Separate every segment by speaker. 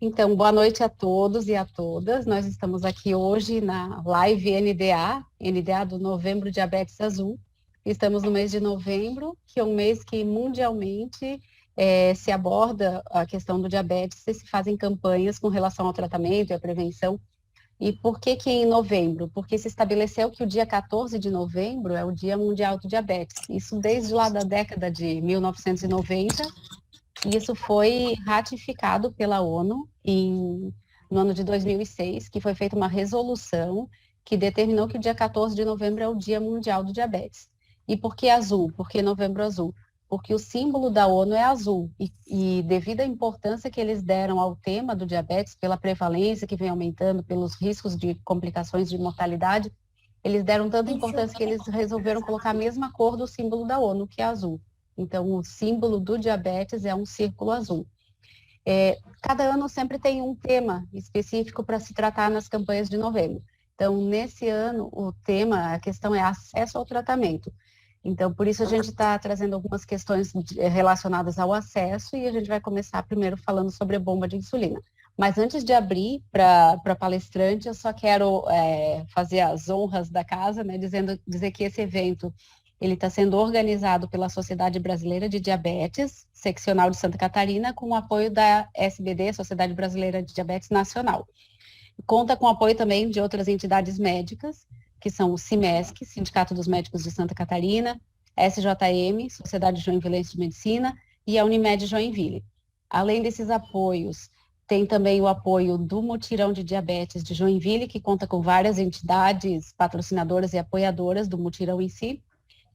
Speaker 1: Então, boa noite a todos e a todas. Nós estamos aqui hoje na live NDA do Novembro Diabetes Azul. Estamos no mês de novembro, que é um mês que mundialmente se aborda a questão do diabetes e se fazem campanhas com relação ao tratamento e à prevenção. E por que que em novembro? Porque se estabeleceu que o dia 14 de novembro é o Dia Mundial do Diabetes. Isso desde lá da década de 1990. E isso foi ratificado pela ONU no ano de 2006, que foi feita uma resolução que determinou que o dia 14 de novembro é o Dia Mundial do Diabetes. E por que azul? Por que novembro azul? Porque o símbolo da ONU é azul. E devido à importância que eles deram ao tema do diabetes, pela prevalência que vem aumentando, pelos riscos de complicações de mortalidade, eles deram tanta importância que eles resolveram colocar a mesma cor do símbolo da ONU, que é azul. Então, o símbolo do diabetes é um círculo azul. Cada ano sempre tem um tema específico para se tratar nas campanhas de novembro. Então, nesse ano, o tema, a questão é acesso ao tratamento. Então, por isso a gente está trazendo algumas questões relacionadas ao acesso e a gente vai começar primeiro falando sobre a bomba de insulina. Mas antes de abrir para palestrante, eu só quero fazer as honras da casa, né, dizer que esse evento ele está sendo organizado pela Sociedade Brasileira de Diabetes, seccional de Santa Catarina, com o apoio da SBD, Sociedade Brasileira de Diabetes Nacional. Conta com o apoio também de outras entidades médicas, que são o CIMESC, Sindicato dos Médicos de Santa Catarina, SJM, Sociedade Joinvilense de Medicina, e a Unimed Joinville. Além desses apoios, tem também o apoio do Mutirão de Diabetes de Joinville, que conta com várias entidades patrocinadoras e apoiadoras do Mutirão em si.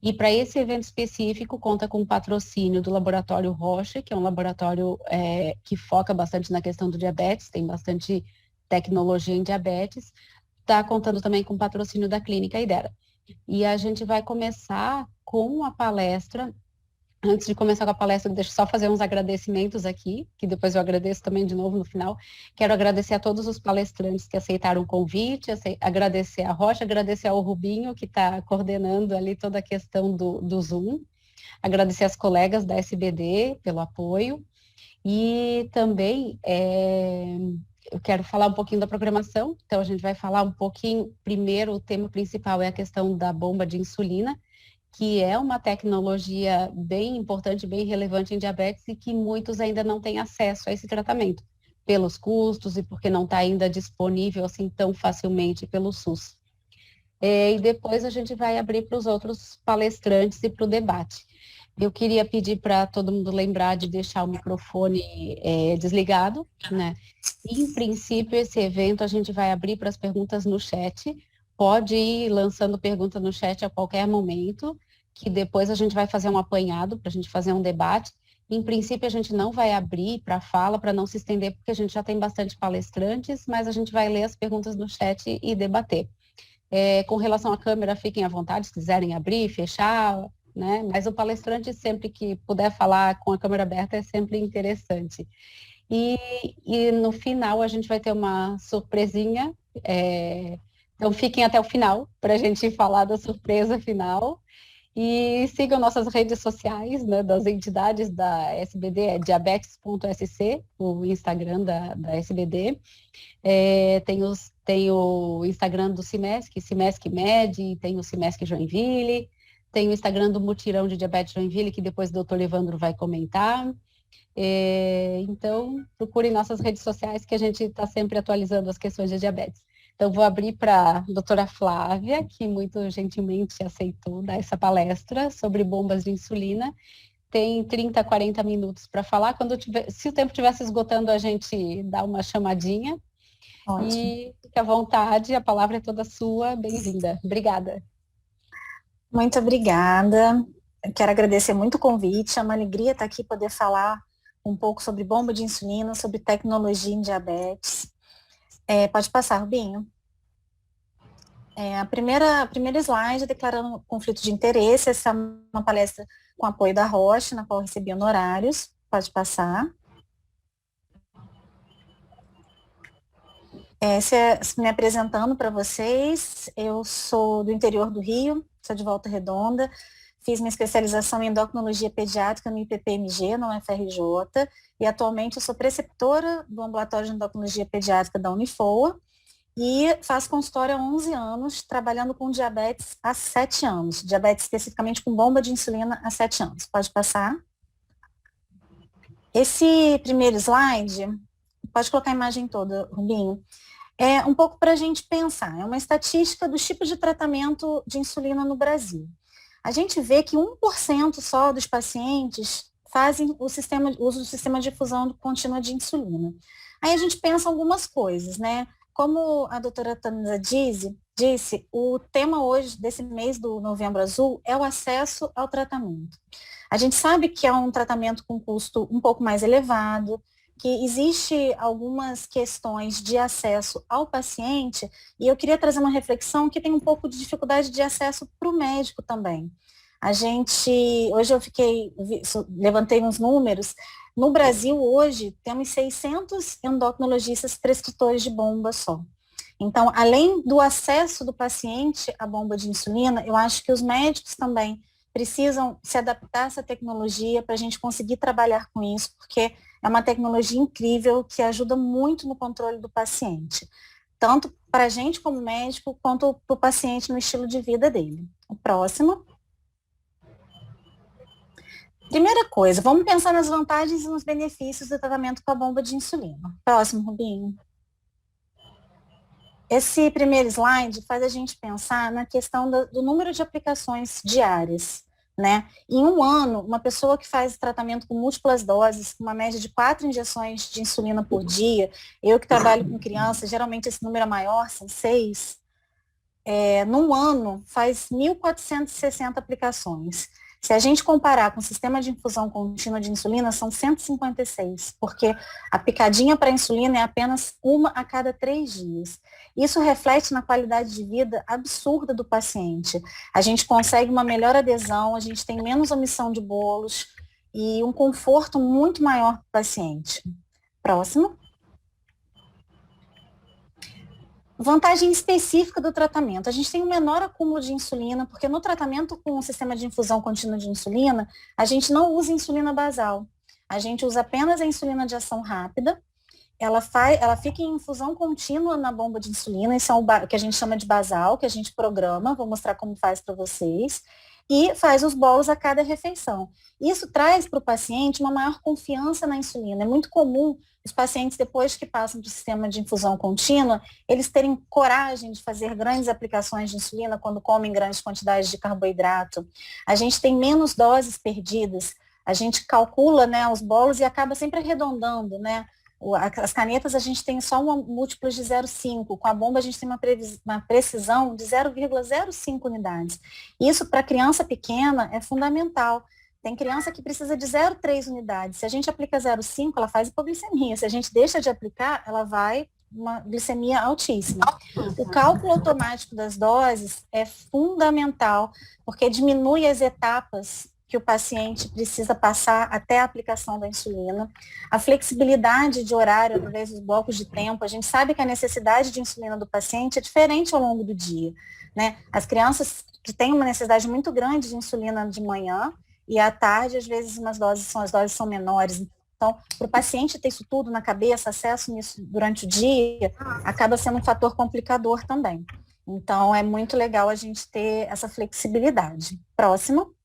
Speaker 1: E para esse evento específico, conta com o patrocínio do Laboratório Roche, que é um laboratório que foca bastante na questão do diabetes, tem bastante tecnologia em diabetes. Está contando também com o patrocínio da Clínica Idera. E a gente vai começar com a palestra. Antes de começar com a palestra, deixa eu só fazer uns agradecimentos aqui, que depois eu agradeço também de novo no final. Quero agradecer a todos os palestrantes que aceitaram o convite, agradecer a Rocha, agradecer ao Rubinho, que está coordenando ali toda a questão do Zoom, agradecer as colegas da SBD pelo apoio, e também eu quero falar um pouquinho da programação. Então, a gente vai falar um pouquinho, primeiro, o tema principal é a questão da bomba de insulina, que é uma tecnologia bem importante, bem relevante em diabetes e que muitos ainda não têm acesso a esse tratamento, pelos custos e porque não está ainda disponível assim tão facilmente pelo SUS. E depois a gente vai abrir para os outros palestrantes e para o debate. Eu queria pedir para todo mundo lembrar de deixar o microfone desligado, né? Em princípio, esse evento a gente vai abrir para as perguntas no chat. Pode ir lançando pergunta no chat a qualquer momento, que depois a gente vai fazer um apanhado para a gente fazer um debate. Em princípio, a gente não vai abrir para fala, para não se estender, porque a gente já tem bastante palestrantes, mas a gente vai ler as perguntas no chat e debater. Com relação à câmera, fiquem à vontade, se quiserem abrir, fechar, né? Mas o palestrante, sempre que puder falar com a câmera aberta, é sempre interessante. E no final, a gente vai ter uma surpresinha, então fiquem até o final para a gente falar da surpresa final. E sigam nossas redes sociais, né, das entidades da SBD, é diabetes.sc, o Instagram da SBD. Tem o Instagram do CIMESC, CIMESC Med, tem o CIMESC Joinville, tem o Instagram do Mutirão de Diabetes Joinville, que depois o doutor Evandro vai comentar. Então, procurem nossas redes sociais, que a gente está sempre atualizando as questões de diabetes. Então, vou abrir para a doutora Flávia, que muito gentilmente aceitou dar essa palestra sobre bombas de insulina. Tem 30, 40 minutos para falar. Se o tempo estiver se esgotando, a gente dá uma chamadinha. Ótimo. E fique à vontade, a palavra é toda sua. Bem-vinda. Obrigada.
Speaker 2: Muito obrigada. Eu quero agradecer muito o convite. É uma alegria estar aqui poder falar um pouco sobre bomba de insulina, sobre tecnologia em diabetes. Pode passar, Rubinho. A primeira slide, declarando conflito de interesse. Essa é uma palestra com apoio da Roche, na qual eu recebi honorários. Pode passar. Me apresentando para vocês, eu sou do interior do Rio, sou de Volta Redonda, fiz minha especialização em endocrinologia pediátrica no IPPMG, na UFRJ, e atualmente eu sou preceptora do ambulatório de endocrinologia pediátrica da Unifoa, e faço consultório há 11 anos, trabalhando com diabetes há 7 anos, diabetes especificamente com bomba de insulina há 7 anos. Pode passar. Esse primeiro slide, pode colocar a imagem toda, Rubinho, é um pouco para a gente pensar, é uma estatística dos tipos de tratamento de insulina no Brasil. A gente vê que 1% só dos pacientes fazem uso do sistema de difusão contínua de insulina. Aí a gente pensa algumas coisas, né? Como a doutora Tamisa disse, o tema hoje, desse mês do Novembro Azul, é o acesso ao tratamento. A gente sabe que é um tratamento com custo um pouco mais elevado, que existe algumas questões de acesso ao paciente, e eu queria trazer uma reflexão que tem um pouco de dificuldade de acesso para o médico também. Hoje eu levantei uns números. No Brasil, hoje, temos 600 endocrinologistas prescritores de bomba só. Então, além do acesso do paciente à bomba de insulina, eu acho que os médicos também precisam se adaptar a essa tecnologia para a gente conseguir trabalhar com isso, porque é uma tecnologia incrível que ajuda muito no controle do paciente, tanto para a gente como médico, quanto para o paciente no estilo de vida dele. O próximo. Primeira coisa, vamos pensar nas vantagens e nos benefícios do tratamento com a bomba de insulina. Próximo, Rubinho. Esse primeiro slide faz a gente pensar na questão do número de aplicações diárias, né? Em um ano, uma pessoa que faz tratamento com múltiplas doses, com uma média de 4 injeções de insulina por dia, eu que trabalho com crianças, geralmente esse número é maior, são 6, num ano faz 1.460 aplicações. Se a gente comparar com o sistema de infusão contínua de insulina, são 156, porque a picadinha para insulina é apenas uma a cada 3 dias. Isso reflete na qualidade de vida absurda do paciente. A gente consegue uma melhor adesão, a gente tem menos omissão de bolos e um conforto muito maior para o paciente. Próximo. Vantagem específica do tratamento. A gente tem um menor acúmulo de insulina, porque no tratamento com o sistema de infusão contínua de insulina, a gente não usa insulina basal. A gente usa apenas a insulina de ação rápida. Ela fica em infusão contínua na bomba de insulina, isso é o que a gente chama de basal, que a gente programa, vou mostrar como faz para vocês, e faz os bolos a cada refeição. Isso traz para o paciente uma maior confiança na insulina. É muito comum os pacientes, depois que passam do sistema de infusão contínua, eles terem coragem de fazer grandes aplicações de insulina quando comem grandes quantidades de carboidrato. A gente tem menos doses perdidas, a gente calcula, né, os bolos e acaba sempre arredondando, né? As canetas a gente tem só múltiplos de 0,5, com a bomba a gente tem uma precisão de 0,05 unidades. Isso para criança pequena é fundamental. Tem criança que precisa de 0,3 unidades. Se a gente aplica 0,5, ela faz hipoglicemia. Se a gente deixa de aplicar, ela vai uma glicemia altíssima. O cálculo automático das doses é fundamental, porque diminui as etapas que o paciente precisa passar até a aplicação da insulina. A flexibilidade de horário através dos blocos de tempo, a gente sabe que a necessidade de insulina do paciente é diferente ao longo do dia, né? As crianças que têm uma necessidade muito grande de insulina de manhã e à tarde, às vezes as doses são menores. Então, para o paciente ter isso tudo na cabeça, acesso nisso durante o dia, acaba sendo um fator complicador também. Então, é muito legal a gente ter essa flexibilidade. Próximo.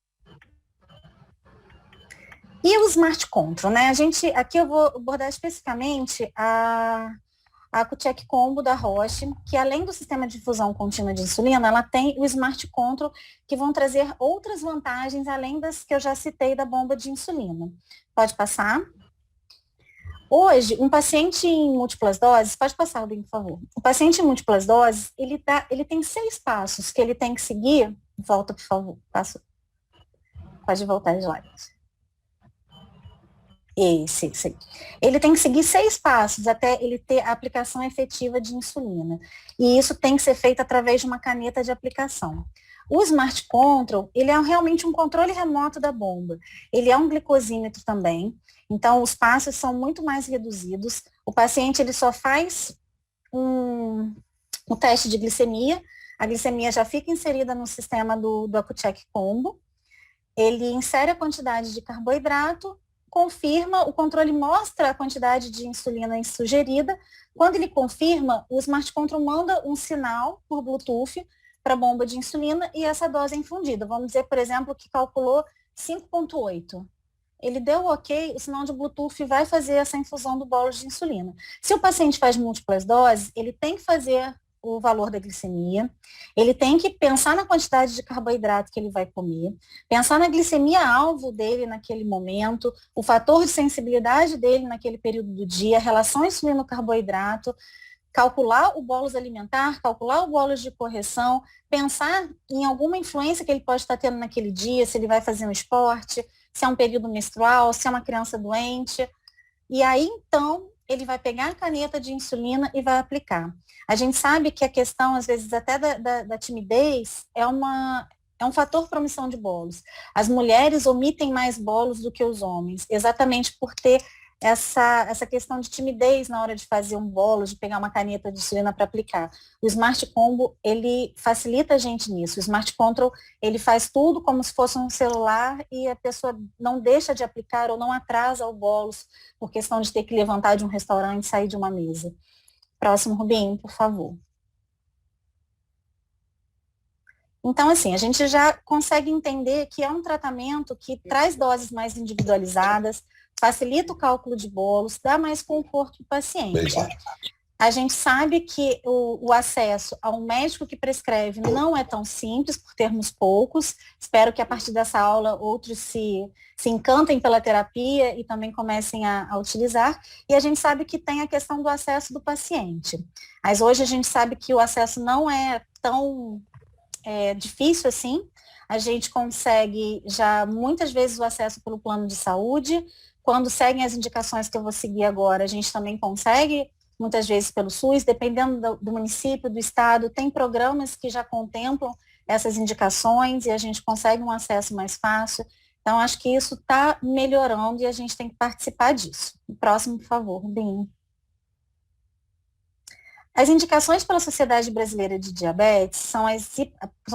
Speaker 2: E o Smart Control, né? Aqui eu vou abordar especificamente a AcuCheck Combo da Roche, que além do sistema de difusão contínua de insulina, ela tem o Smart Control, que vão trazer outras vantagens, além das que eu já citei da bomba de insulina. Pode passar. Hoje, um paciente em múltiplas doses, pode passar, Rubinho, por favor. O paciente em múltiplas doses, ele tem 6 passos que ele tem que seguir. Volta, por favor. Pode voltar de slide. Esse. Ele tem que seguir 6 passos até ele ter a aplicação efetiva de insulina. E isso tem que ser feito através de uma caneta de aplicação. O Smart Control, ele é realmente um controle remoto da bomba. Ele é um glicosímetro também, então os passos são muito mais reduzidos. O paciente ele só faz um teste de glicemia, a glicemia já fica inserida no sistema do AcuCheck Combo, ele insere a quantidade de carboidrato, confirma, o controle mostra a quantidade de insulina sugerida. Quando ele confirma, o Smart Control manda um sinal por Bluetooth para a bomba de insulina e essa dose é infundida. Vamos dizer, por exemplo, que calculou 5,8. Ele deu o ok, o sinal de Bluetooth vai fazer essa infusão do bolo de insulina. Se o paciente faz múltiplas doses, ele tem que fazer o valor da glicemia, ele tem que pensar na quantidade de carboidrato que ele vai comer, pensar na glicemia alvo dele naquele momento, o fator de sensibilidade dele naquele período do dia, a relação insulino-carboidrato, calcular o bônus alimentar, calcular o bônus de correção, pensar em alguma influência que ele pode estar tendo naquele dia, se ele vai fazer um esporte, se é um período menstrual, se é uma criança doente. E aí, então, ele vai pegar a caneta de insulina e vai aplicar. A gente sabe que a questão, às vezes, até da timidez é um fator para omissão de bolos. As mulheres omitem mais bolos do que os homens, exatamente por ter essa questão de timidez na hora de fazer um bolo, de pegar uma caneta de insulina para aplicar. O Smart Combo, ele facilita a gente nisso. O Smart Control, ele faz tudo como se fosse um celular e a pessoa não deixa de aplicar ou não atrasa o bolos por questão de ter que levantar de um restaurante e sair de uma mesa. Próximo, Rubinho, por favor. Então, assim, a gente já consegue entender que é um tratamento que traz doses mais individualizadas, facilita o cálculo de bolos, dá mais conforto para o paciente. A gente sabe que o acesso a um médico que prescreve não é tão simples, por termos poucos. Espero que a partir dessa aula outros se encantem pela terapia e também comecem a utilizar. E a gente sabe que tem a questão do acesso do paciente. Mas hoje a gente sabe que o acesso não é tão difícil assim. A gente consegue já muitas vezes o acesso pelo plano de saúde. Quando seguem as indicações que eu vou seguir agora, a gente também consegue, muitas vezes pelo SUS, dependendo do município, do estado, tem programas que já contemplam essas indicações e a gente consegue um acesso mais fácil. Então, acho que isso está melhorando e a gente tem que participar disso. Próximo, por favor, Rubinho. As indicações pela Sociedade Brasileira de Diabetes são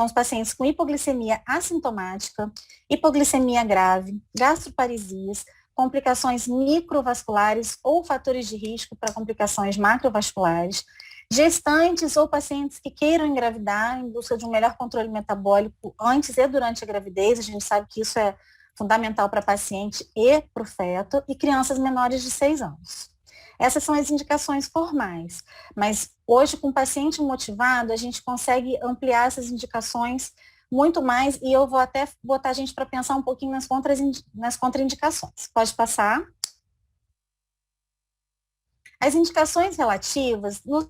Speaker 2: os pacientes com hipoglicemia assintomática, hipoglicemia grave, gastroparesias, complicações microvasculares ou fatores de risco para complicações macrovasculares, gestantes ou pacientes que queiram engravidar em busca de um melhor controle metabólico antes e durante a gravidez, a gente sabe que isso é fundamental para paciente e para o feto, e crianças menores de 6 anos. Essas são as indicações formais, mas hoje com o paciente motivado, a gente consegue ampliar essas indicações muito mais, e eu vou até botar a gente para pensar um pouquinho nas contraindicações. Pode passar. As indicações relativas, nos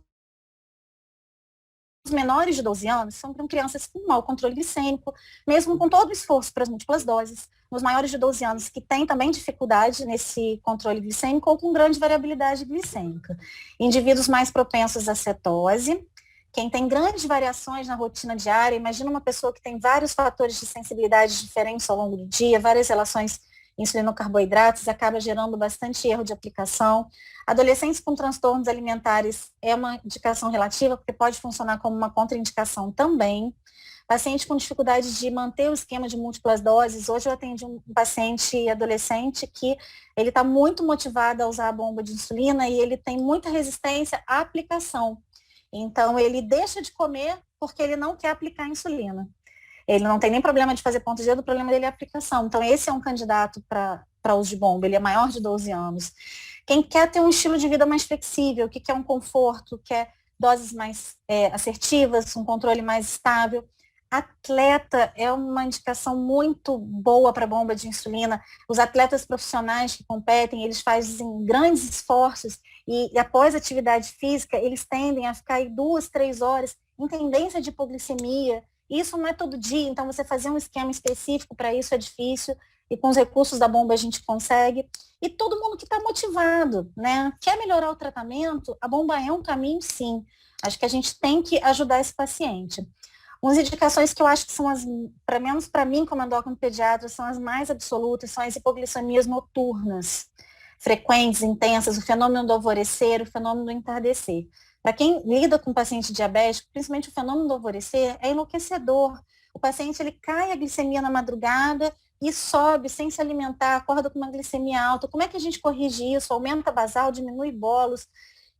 Speaker 2: menores de 12 anos, são para crianças com mau controle glicêmico, mesmo com todo o esforço para as múltiplas doses. Nos maiores de 12 anos, que têm também dificuldade nesse controle glicêmico ou com grande variabilidade glicêmica. Indivíduos mais propensos à cetose, quem tem grandes variações na rotina diária, imagina uma pessoa que tem vários fatores de sensibilidade diferentes ao longo do dia, várias relações insulino-carboidratos, acaba gerando bastante erro de aplicação. Adolescentes com transtornos alimentares é uma indicação relativa, porque pode funcionar como uma contraindicação também. Paciente com dificuldade de manter o esquema de múltiplas doses. Hoje eu atendi um paciente adolescente que ele está muito motivado a usar a bomba de insulina e ele tem muita resistência à aplicação. Então, ele deixa de comer porque ele não quer aplicar insulina. Ele não tem nem problema de fazer ponto de dedo, o problema dele é a aplicação. Então, esse é um candidato para uso de bomba, ele é maior de 12 anos. Quem quer ter um estilo de vida mais flexível, que quer um conforto, quer doses mais assertivas, um controle mais estável. Atleta é uma indicação muito boa para bomba de insulina. Os atletas profissionais que competem, eles fazem grandes esforços e após a atividade física, eles tendem a ficar aí 2, 3 horas em tendência de hipoglicemia. Isso não é todo dia, então você fazer um esquema específico para isso é difícil e com os recursos da bomba a gente consegue. E todo mundo que está motivado, né? Quer melhorar o tratamento, a bomba é um caminho, sim. Acho que a gente tem que ajudar esse paciente. Umas indicações que eu acho que são pelo menos para mim, como endócrino pediatra, são as mais absolutas, são as hipoglicemias noturnas, frequentes, intensas, o fenômeno do alvorecer, o fenômeno do entardecer. Para quem lida com paciente diabético, principalmente o fenômeno do alvorecer, é enlouquecedor. O paciente ele cai a glicemia na madrugada e sobe sem se alimentar, acorda com uma glicemia alta. Como é que a gente corrige isso? Aumenta basal, diminui bolos,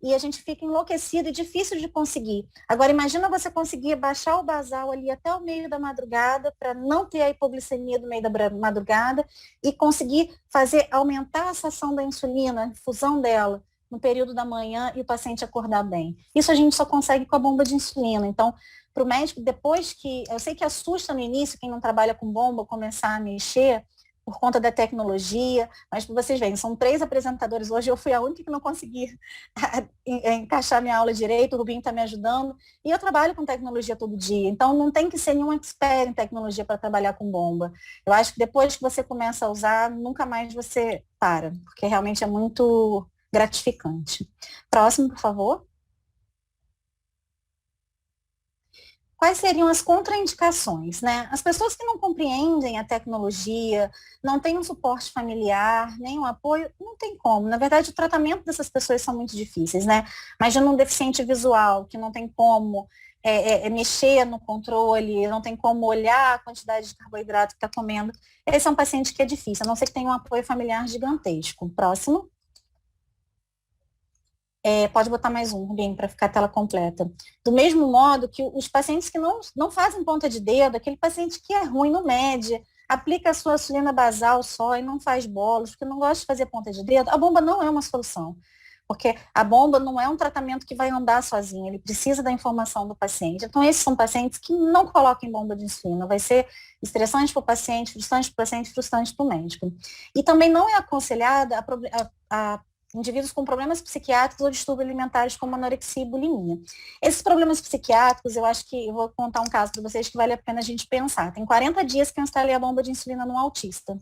Speaker 2: e a gente fica enlouquecido e difícil de conseguir. Agora, imagina você conseguir baixar o basal ali até o meio da madrugada, para não ter a hipoglicemia do meio da madrugada, e conseguir fazer aumentar a ação da insulina, a infusão dela, no período da manhã, e o paciente acordar bem. Isso a gente só consegue com a bomba de insulina. Então, para o médico, depois que, eu sei que assusta no início, quem não trabalha com bomba, começar a mexer, por conta da tecnologia, mas para vocês verem, são 3 apresentadores hoje, eu fui a única que não consegui encaixar minha aula direito, o Rubinho está me ajudando, e eu trabalho com tecnologia todo dia, então não tem que ser nenhum expert em tecnologia para trabalhar com bomba. Eu acho que depois que você começa a usar, nunca mais você para, porque realmente é muito gratificante. Próximo, por favor. Quais seriam as contraindicações, né? As pessoas que não compreendem a tecnologia, não têm um suporte familiar, nem um apoio, não tem como. Na verdade, o tratamento dessas pessoas são muito difíceis, né? Imagina um deficiente visual que não tem como mexer no controle, não tem como olhar a quantidade de carboidrato que está comendo. Esse é um paciente que é difícil, a não ser que tenha um apoio familiar gigantesco. Próximo. Pode botar mais um, Rubinho, para ficar a tela completa. Do mesmo modo que os pacientes que não fazem ponta de dedo, aquele paciente que é ruim no MED, aplica a sua insulina basal só e não faz bolos, porque não gosta de fazer ponta de dedo, a bomba não é uma solução. Porque a bomba não é um tratamento que vai andar sozinho, ele precisa da informação do paciente. Então, esses são pacientes que não colocam bomba de insulina, vai ser estressante para o paciente, frustrante para o médico. E também não é aconselhada a indivíduos com problemas psiquiátricos ou distúrbios alimentares como anorexia e bulimia. Esses problemas psiquiátricos, eu acho que eu vou contar um caso para vocês que vale a pena a gente pensar. Tem 40 dias que eu instalei a bomba de insulina num autista,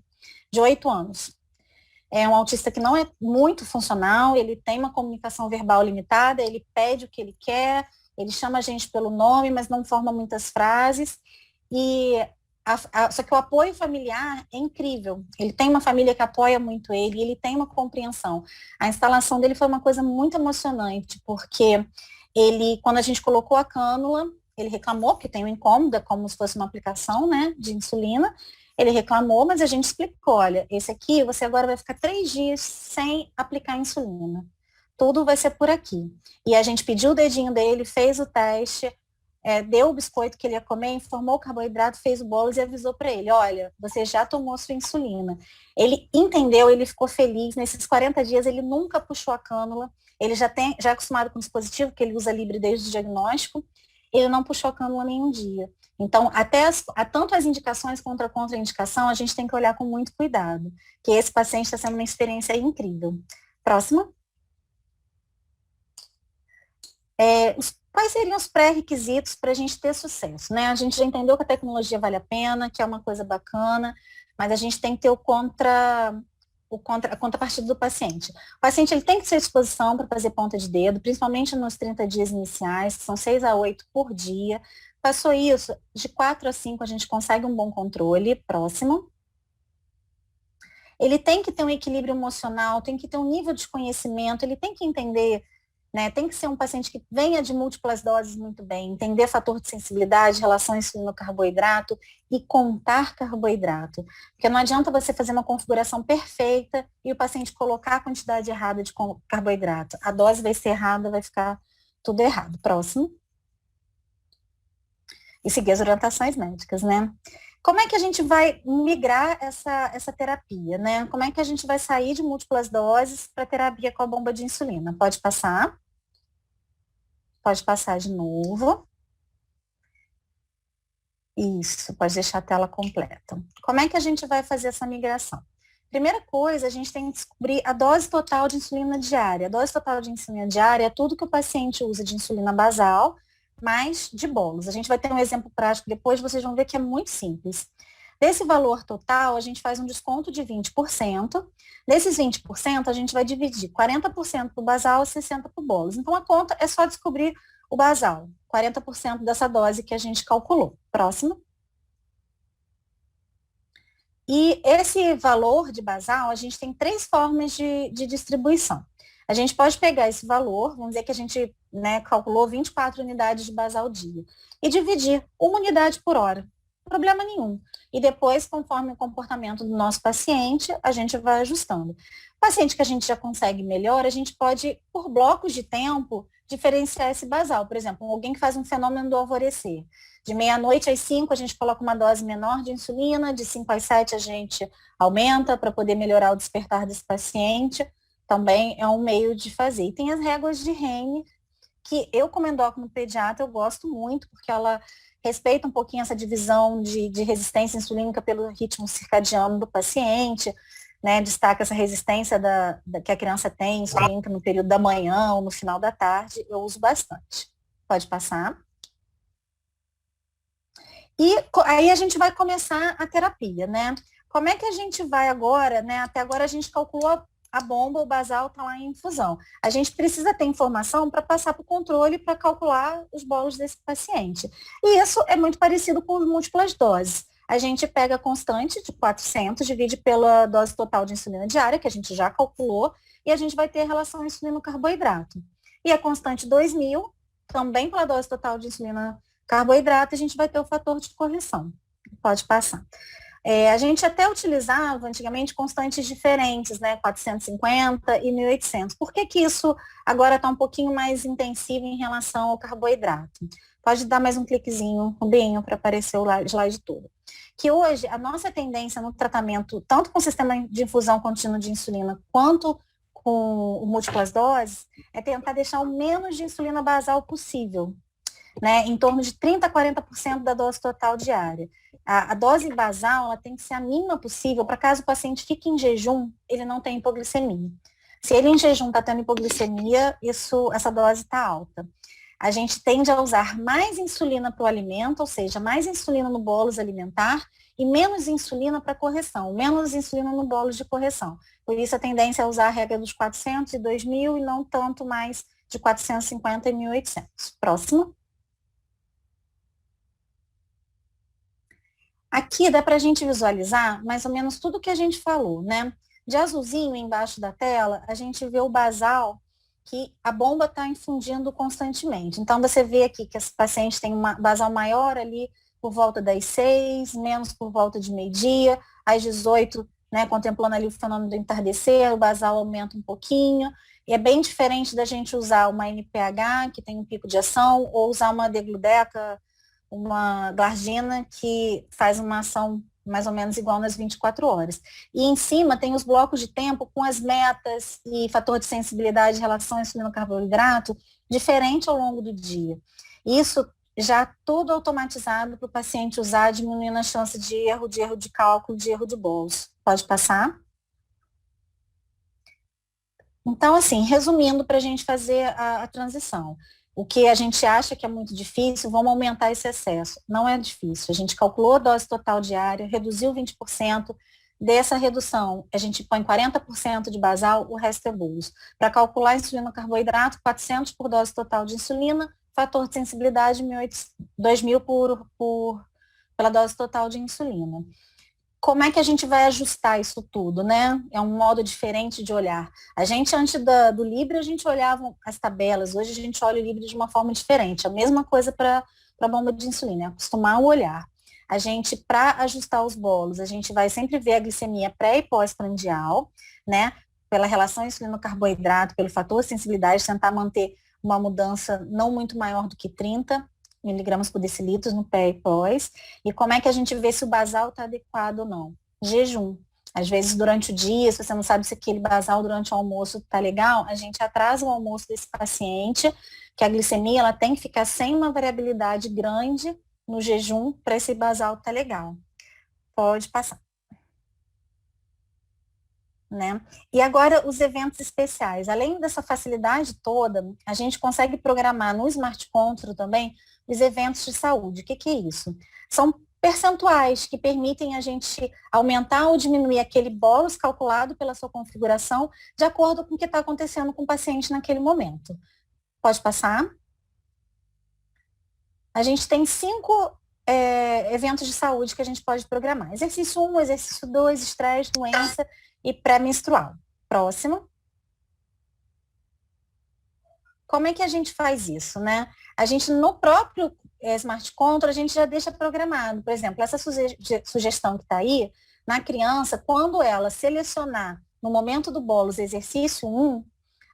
Speaker 2: de 8 anos. É um autista que não é muito funcional, ele tem uma comunicação verbal limitada, ele pede o que ele quer, ele chama a gente pelo nome, mas não forma muitas frases. E só que o apoio familiar é incrível. Ele tem uma família que apoia muito ele, ele tem uma compreensão. A instalação dele foi uma coisa muito emocionante, porque quando a gente colocou a cânula, ele reclamou, porque tem um incômodo, é como se fosse uma aplicação, né, de insulina. Ele reclamou, mas a gente explicou, olha, esse aqui você agora vai ficar 3 dias sem aplicar insulina. Tudo vai ser por aqui. E a gente pediu o dedinho dele, fez o teste, deu o biscoito que ele ia comer, informou o carboidrato, fez o bolo e avisou para ele, olha, você já tomou sua insulina. Ele entendeu, ele ficou feliz. Nesses 40 dias ele nunca puxou a cânula, ele já é acostumado com o dispositivo, que ele usa livre desde o diagnóstico, ele não puxou a cânula nenhum dia. Então, tanto as indicações quanto a contraindicação, a gente tem que olhar com muito cuidado, que esse paciente está sendo uma experiência incrível. Próxima. Quais seriam os pré-requisitos para a gente ter sucesso, né? A gente já entendeu que a tecnologia vale a pena, que é uma coisa bacana, mas a gente tem que ter a contrapartida do paciente. O paciente ele tem que ter disposição para fazer ponta de dedo, principalmente nos 30 dias iniciais, que são 6 a 8 por dia. Passou isso, de 4 a 5 a gente consegue um bom controle. Próximo. Ele tem que ter um equilíbrio emocional, tem que ter um nível de conhecimento, ele tem que entender, né, tem que ser um paciente que venha de múltiplas doses muito bem, entender fator de sensibilidade, relação insulino-carboidrato e contar carboidrato. Porque não adianta você fazer uma configuração perfeita e o paciente colocar a quantidade errada de carboidrato. A dose vai ser errada, vai ficar tudo errado. Próximo. E seguir as orientações médicas, né? Como é que a gente vai migrar essa terapia, né? Como é que a gente vai sair de múltiplas doses para terapia com a bomba de insulina? Pode passar. Pode passar de novo. Isso, pode deixar a tela completa. Como é que a gente vai fazer essa migração? Primeira coisa, a gente tem que descobrir a dose total de insulina diária. A dose total de insulina diária é tudo que o paciente usa de insulina basal, mais de bolos. A gente vai ter um exemplo prático depois, vocês vão ver que é muito simples. Desse valor total, a gente faz um desconto de 20%. Desses 20%, a gente vai dividir 40% para o basal e 60% para o bolos. Então, a conta é só descobrir o basal, 40% dessa dose que a gente calculou. Próximo. E esse valor de basal, a gente tem 3 formas de distribuição. A gente pode pegar esse valor, vamos dizer que a gente, né, calculou 24 unidades de basal dia, e dividir 1 unidade por hora. problema nenhum. E depois, conforme o comportamento do nosso paciente, a gente vai ajustando. Paciente que a gente já consegue melhor, a gente pode, por blocos de tempo, diferenciar esse basal. Por exemplo, alguém que faz um fenômeno do alvorecer. De meia-noite às 5, a gente coloca uma dose menor de insulina, de 5 às 7 a gente aumenta para poder melhorar o despertar desse paciente. Também é um meio de fazer. E tem as réguas de Henle, que eu, como endócrino pediatra, eu gosto muito, porque ela respeita um pouquinho essa divisão de resistência insulínica pelo ritmo circadiano do paciente, né? Destaca essa resistência que a criança tem insulínica no período da manhã ou no final da tarde, eu uso bastante. Pode passar. E aí a gente vai começar a terapia, né? Como é que a gente vai agora, né? Até agora a gente calculou a bomba, o basal está lá em infusão. A gente precisa ter informação para passar para o controle, para calcular os bolos desse paciente. E isso é muito parecido com múltiplas doses. A gente pega a constante de 400, divide pela dose total de insulina diária, que a gente já calculou, e a gente vai ter a relação insulina-carboidrato. E a constante 2.000, também pela dose total de insulina-carboidrato, a gente vai ter o fator de correção. Pode passar. A gente até utilizava antigamente constantes diferentes, né, 450 e 1.800. Por que que isso agora está um pouquinho mais intensivo em relação ao carboidrato? Pode dar mais um cliquezinho, Rubinho, para aparecer o slide todo. Que hoje a nossa tendência no tratamento, tanto com o sistema de infusão contínua de insulina, quanto com múltiplas doses, é tentar deixar o menos de insulina basal possível, né, em torno de 30% a 40% da dose total diária. A dose basal ela tem que ser a mínima possível para caso o paciente fique em jejum, ele não tenha hipoglicemia. Se ele em jejum está tendo hipoglicemia, essa dose está alta. A gente tende a usar mais insulina para o alimento, ou seja, mais insulina no bolus alimentar e menos insulina para correção, menos insulina no bolus de correção. Por isso a tendência é usar a regra dos 400 e 2.000 e não tanto mais de 450 e 1.800. Próximo. Aqui dá para a gente visualizar mais ou menos tudo que a gente falou, né? De azulzinho embaixo da tela, a gente vê o basal que a bomba está infundindo constantemente. Então, você vê aqui que esse paciente tem uma basal maior ali por volta das 6, menos por volta de meio-dia, às 18, né, contemplando ali o fenômeno do entardecer, o basal aumenta um pouquinho. E é bem diferente da gente usar uma NPH, que tem um pico de ação, ou usar uma degludeca, uma glargina que faz uma ação mais ou menos igual nas 24 horas. E em cima tem os blocos de tempo com as metas e fator de sensibilidade em relação ao insulino-carboidrato diferente ao longo do dia. Isso já tudo automatizado para o paciente usar, diminuindo a chance de erro de cálculo, de erro de bolso. Pode passar? Então, assim, resumindo para a gente fazer a transição. O que a gente acha que é muito difícil, vamos aumentar esse excesso. Não é difícil. A gente calculou a dose total diária, reduziu 20%. Dessa redução, a gente põe 40% de basal, o resto é bolus. Para calcular a insulina carboidrato, 400 por dose total de insulina, fator de sensibilidade 2.000 pela dose total de insulina. Como é que a gente vai ajustar isso tudo, né? É um modo diferente de olhar. A gente, antes do Libre, a gente olhava as tabelas. Hoje a gente olha o Libre de uma forma diferente. A mesma coisa para a bomba de insulina, é acostumar o olhar. A gente, para ajustar os bolos, a gente vai sempre ver a glicemia pré e pós-prandial, né? Pela relação insulino-carboidrato, pelo fator de sensibilidade, tentar manter uma mudança não muito maior do que 30 miligramas por decilitro no pré e pós. E como é que a gente vê se o basal está adequado ou não? Jejum. Às vezes, durante o dia, se você não sabe se aquele basal durante o almoço está legal, a gente atrasa o almoço desse paciente, que a glicemia ela tem que ficar sem uma variabilidade grande no jejum para esse basal estar legal. Pode passar. Né? E agora os eventos especiais. Além dessa facilidade toda, a gente consegue programar no Smart Control também os eventos de saúde. O que é isso? São percentuais que permitem a gente aumentar ou diminuir aquele bolus calculado pela sua configuração de acordo com o que está acontecendo com o paciente naquele momento. Pode passar? A gente tem 5 eventos de saúde que a gente pode programar. Exercício 1, exercício 2, estresse, doença e pré-menstrual. Próximo. Como é que a gente faz isso, né? A gente, no próprio Smart Control, a gente já deixa programado. Por exemplo, essa sugestão que está aí, na criança, quando ela selecionar no momento do bolos exercício 1,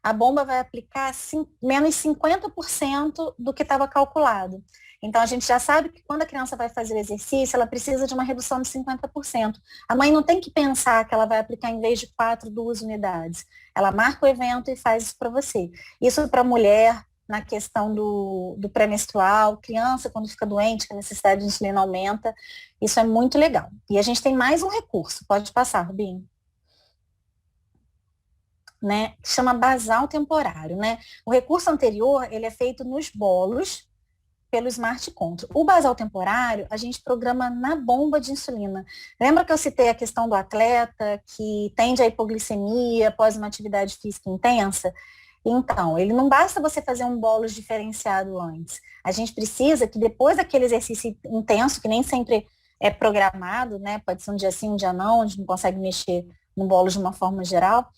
Speaker 2: a bomba vai aplicar menos 50% do que estava calculado. Então, a gente já sabe que quando a criança vai fazer o exercício, ela precisa de uma redução de 50%. A mãe não tem que pensar que ela vai aplicar, em vez de 4, 2 unidades. Ela marca o evento e faz isso para você. Isso para mulher, na questão do pré-menstrual, criança quando fica doente, que a necessidade de insulina aumenta. Isso é muito legal. E a gente tem mais um recurso. Pode passar, Rubinho. Né, que chama basal temporário, né? O recurso anterior, ele é feito nos bolos pelo Smart Control. O basal temporário, a gente programa na bomba de insulina. Lembra que eu citei a questão do atleta que tende à hipoglicemia após uma atividade física intensa? Então, ele não basta você fazer um bolos diferenciado antes. A gente precisa que depois daquele exercício intenso, que nem sempre é programado, né? Pode ser um dia sim, um dia não, a gente não consegue mexer no bolos de uma forma geral,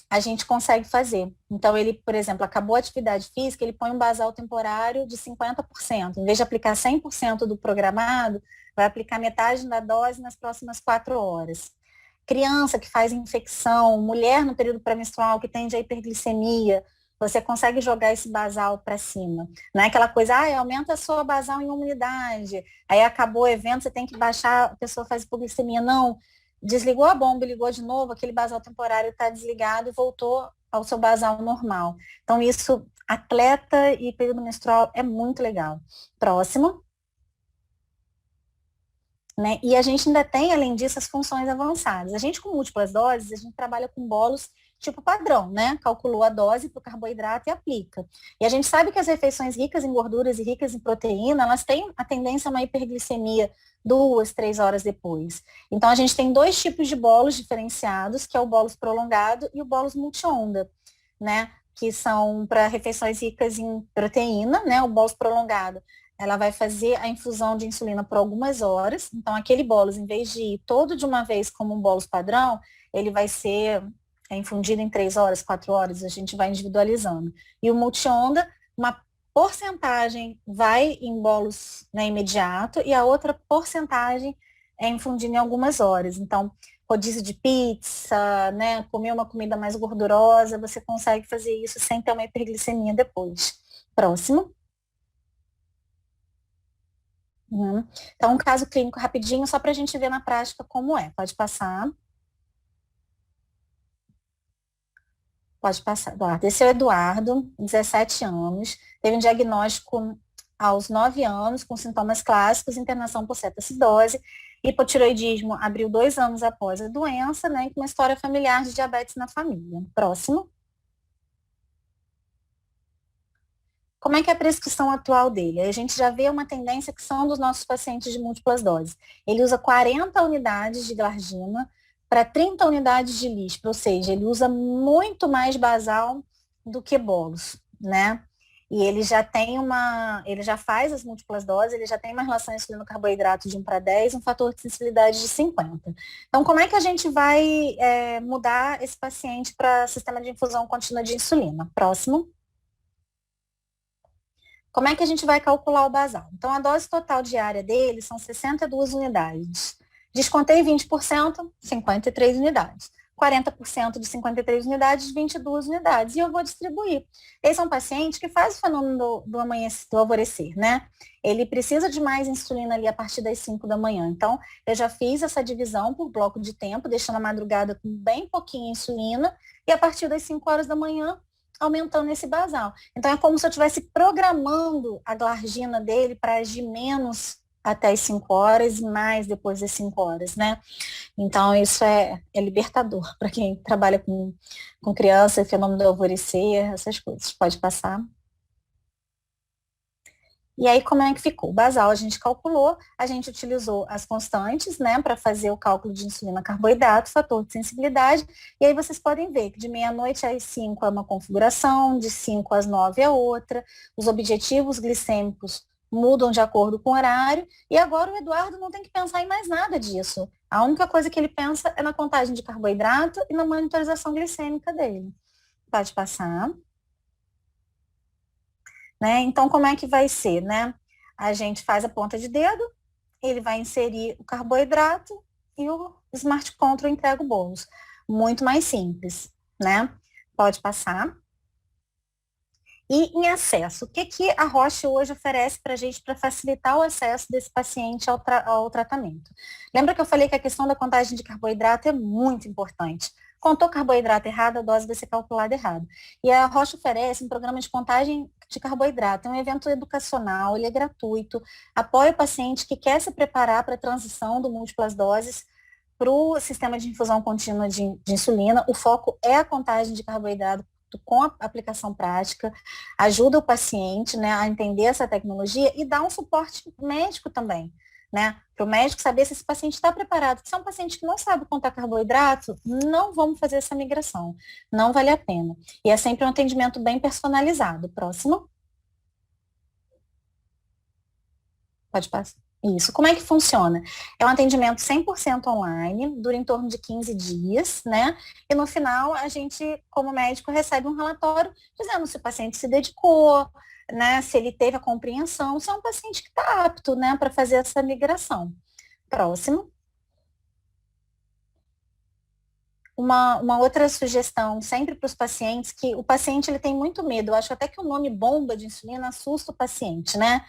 Speaker 2: a gente consegue fazer. Então, ele, por exemplo, acabou a atividade física, ele põe um basal temporário de 50%. Em vez de aplicar 100% do programado, vai aplicar metade da dose nas próximas 4 horas. Criança que faz infecção, mulher no período pré-menstrual que tende a hiperglicemia, você consegue jogar esse basal para cima. Não é aquela coisa, aumenta a sua basal em 1 unidade, aí acabou o evento, você tem que baixar, a pessoa faz hipoglicemia. Não, desligou a bomba, ligou de novo, aquele basal temporário está desligado e voltou ao seu basal normal. Então, isso, atleta e período menstrual, é muito legal. Próximo. Né? E a gente ainda tem, além disso, as funções avançadas. A gente, com múltiplas doses, a gente trabalha com bolos tipo padrão, né? Calculou a dose para o carboidrato e aplica. E a gente sabe que as refeições ricas em gorduras e ricas em proteína, elas têm a tendência a uma hiperglicemia 2, 3 horas depois. Então, a gente tem 2 tipos de bolos diferenciados, que é o bolos prolongado e o bolos multi-onda, né? Que são para refeições ricas em proteína, né? O bolos prolongado, ela vai fazer a infusão de insulina por algumas horas. Então, aquele bolos, em vez de ir todo de uma vez como um bolos padrão, ele vai ser infundido em 3 horas, 4 horas, a gente vai individualizando. E o multi-onda, uma porcentagem vai em bolos, né, imediato e a outra porcentagem é infundida em algumas horas. Então, rodízio de pizza, né, comer uma comida mais gordurosa, você consegue fazer isso sem ter uma hiperglicemia depois. Próximo. Então, um caso clínico rapidinho, só para a gente ver na prática como é. Pode passar. Pode passar, Eduardo. Esse é o Eduardo, 17 anos, teve um diagnóstico aos 9 anos, com sintomas clássicos, internação por cetoacidose, hipotiroidismo abriu 2 anos após a doença, né, e com uma história familiar de diabetes na família. Próximo. Como é que é a prescrição atual dele? A gente já vê uma tendência que são dos nossos pacientes de múltiplas doses. Ele usa 40 unidades de glargina para 30 unidades de lispro, ou seja, ele usa muito mais basal do que bolos, né? E ele já ele já faz as múltiplas doses, ele já tem uma relação insulino-carboidrato de 1 para 10, um fator de sensibilidade de 50. Então, como é que a gente vai mudar esse paciente para sistema de infusão contínua de insulina? Próximo. Como é que a gente vai calcular o basal? Então, a dose total diária dele são 62 unidades. Descontei 20%, 53 unidades. 40% de 53 unidades, 22 unidades. E eu vou distribuir. Esse é um paciente que faz o fenômeno do amanhecer, do alvorecer, né? Ele precisa de mais insulina ali a partir das 5 da manhã. Então, eu já fiz essa divisão por bloco de tempo, deixando a madrugada com bem pouquinho insulina. E a partir das 5 horas da manhã, aumentando esse basal. Então, é como se eu estivesse programando a glargina dele para agir menos até as 5 horas e mais depois das 5 horas, né? Então, isso é libertador para quem trabalha com criança, fenômeno do alvorecer, essas coisas. Pode passar. E aí, como é que ficou? O basal a gente calculou, a gente utilizou as constantes, né, para fazer o cálculo de insulina carboidrato, fator de sensibilidade, e aí vocês podem ver que de meia-noite às 5 é uma configuração, de 5 às 9 é outra, os objetivos glicêmicos mudam de acordo com o horário, e agora o Eduardo não tem que pensar em mais nada disso. A única coisa que ele pensa é na contagem de carboidrato e na monitorização glicêmica dele. Pode passar. Né? Então, como é que vai ser, né? A gente faz a ponta de dedo, ele vai inserir o carboidrato e o Smart Control entrega o bolo. Muito mais simples, né? Pode passar. E em acesso, o que, que a Roche hoje oferece para a gente para facilitar o acesso desse paciente ao tratamento? Lembra que eu falei que a questão da contagem de carboidrato é muito importante. Contou carboidrato errado, a dose vai ser calculada errado. E a Roche oferece um programa de contagem de carboidrato, é um evento educacional, ele é gratuito, apoia o paciente que quer se preparar para a transição do múltiplas doses para o sistema de infusão contínua de insulina. O foco é a contagem de carboidrato com a aplicação prática, ajuda o paciente, né, a entender essa tecnologia e dá um suporte médico também, né, para o médico saber se esse paciente está preparado. Se é um paciente que não sabe contar carboidrato, não vamos fazer essa migração, não vale a pena. E é sempre um atendimento bem personalizado. Próximo. Pode passar. Isso. Como é que funciona? É um atendimento 100% online, dura em torno de 15 dias, né? E no final, a gente, como médico, recebe um relatório dizendo se o paciente se dedicou, né? Se ele teve a compreensão, se é um paciente que está apto, né, para fazer essa migração. Próximo. Uma outra sugestão sempre para os pacientes, que o paciente ele tem muito medo, eu acho até que o nome bomba de insulina assusta o paciente, né?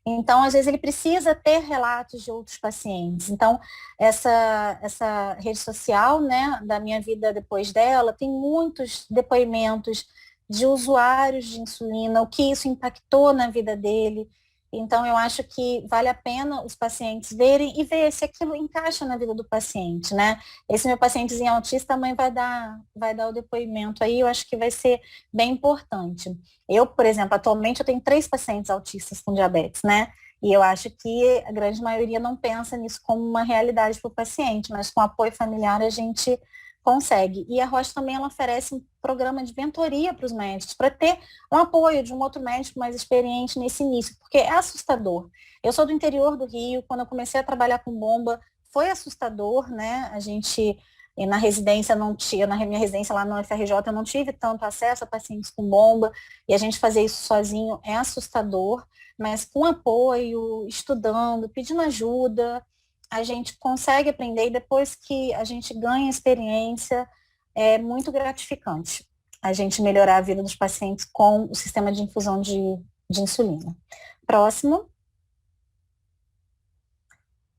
Speaker 2: Então, às vezes, ele precisa ter relatos de outros pacientes. Então, essa rede social, né, da Minha Vida Depois Dela, tem muitos depoimentos de usuários de insulina, o que isso impactou na vida dele. Então, eu acho que vale a pena os pacientes verem e ver se aquilo encaixa na vida do paciente, né? Esse meu pacientezinho autista, a mãe vai dar o depoimento aí, eu acho que vai ser bem importante. Eu, por exemplo, atualmente eu tenho 3 pacientes autistas com diabetes, né? E eu acho que a grande maioria não pensa nisso como uma realidade para o paciente, mas com apoio familiar a gente consegue. E a Roche também ela oferece um programa de mentoria para os médicos, para ter um apoio de um outro médico mais experiente nesse início, porque é assustador. Eu sou do interior do Rio, quando eu comecei a trabalhar com bomba, foi assustador, né? A gente na residência não tinha, na minha residência lá no FRJ, eu não tive tanto acesso a pacientes com bomba, e a gente fazer isso sozinho é assustador, mas com apoio, estudando, pedindo ajuda, a gente consegue aprender e depois que a gente ganha experiência, é muito gratificante a gente melhorar a vida dos pacientes com o sistema de infusão de insulina. Próximo.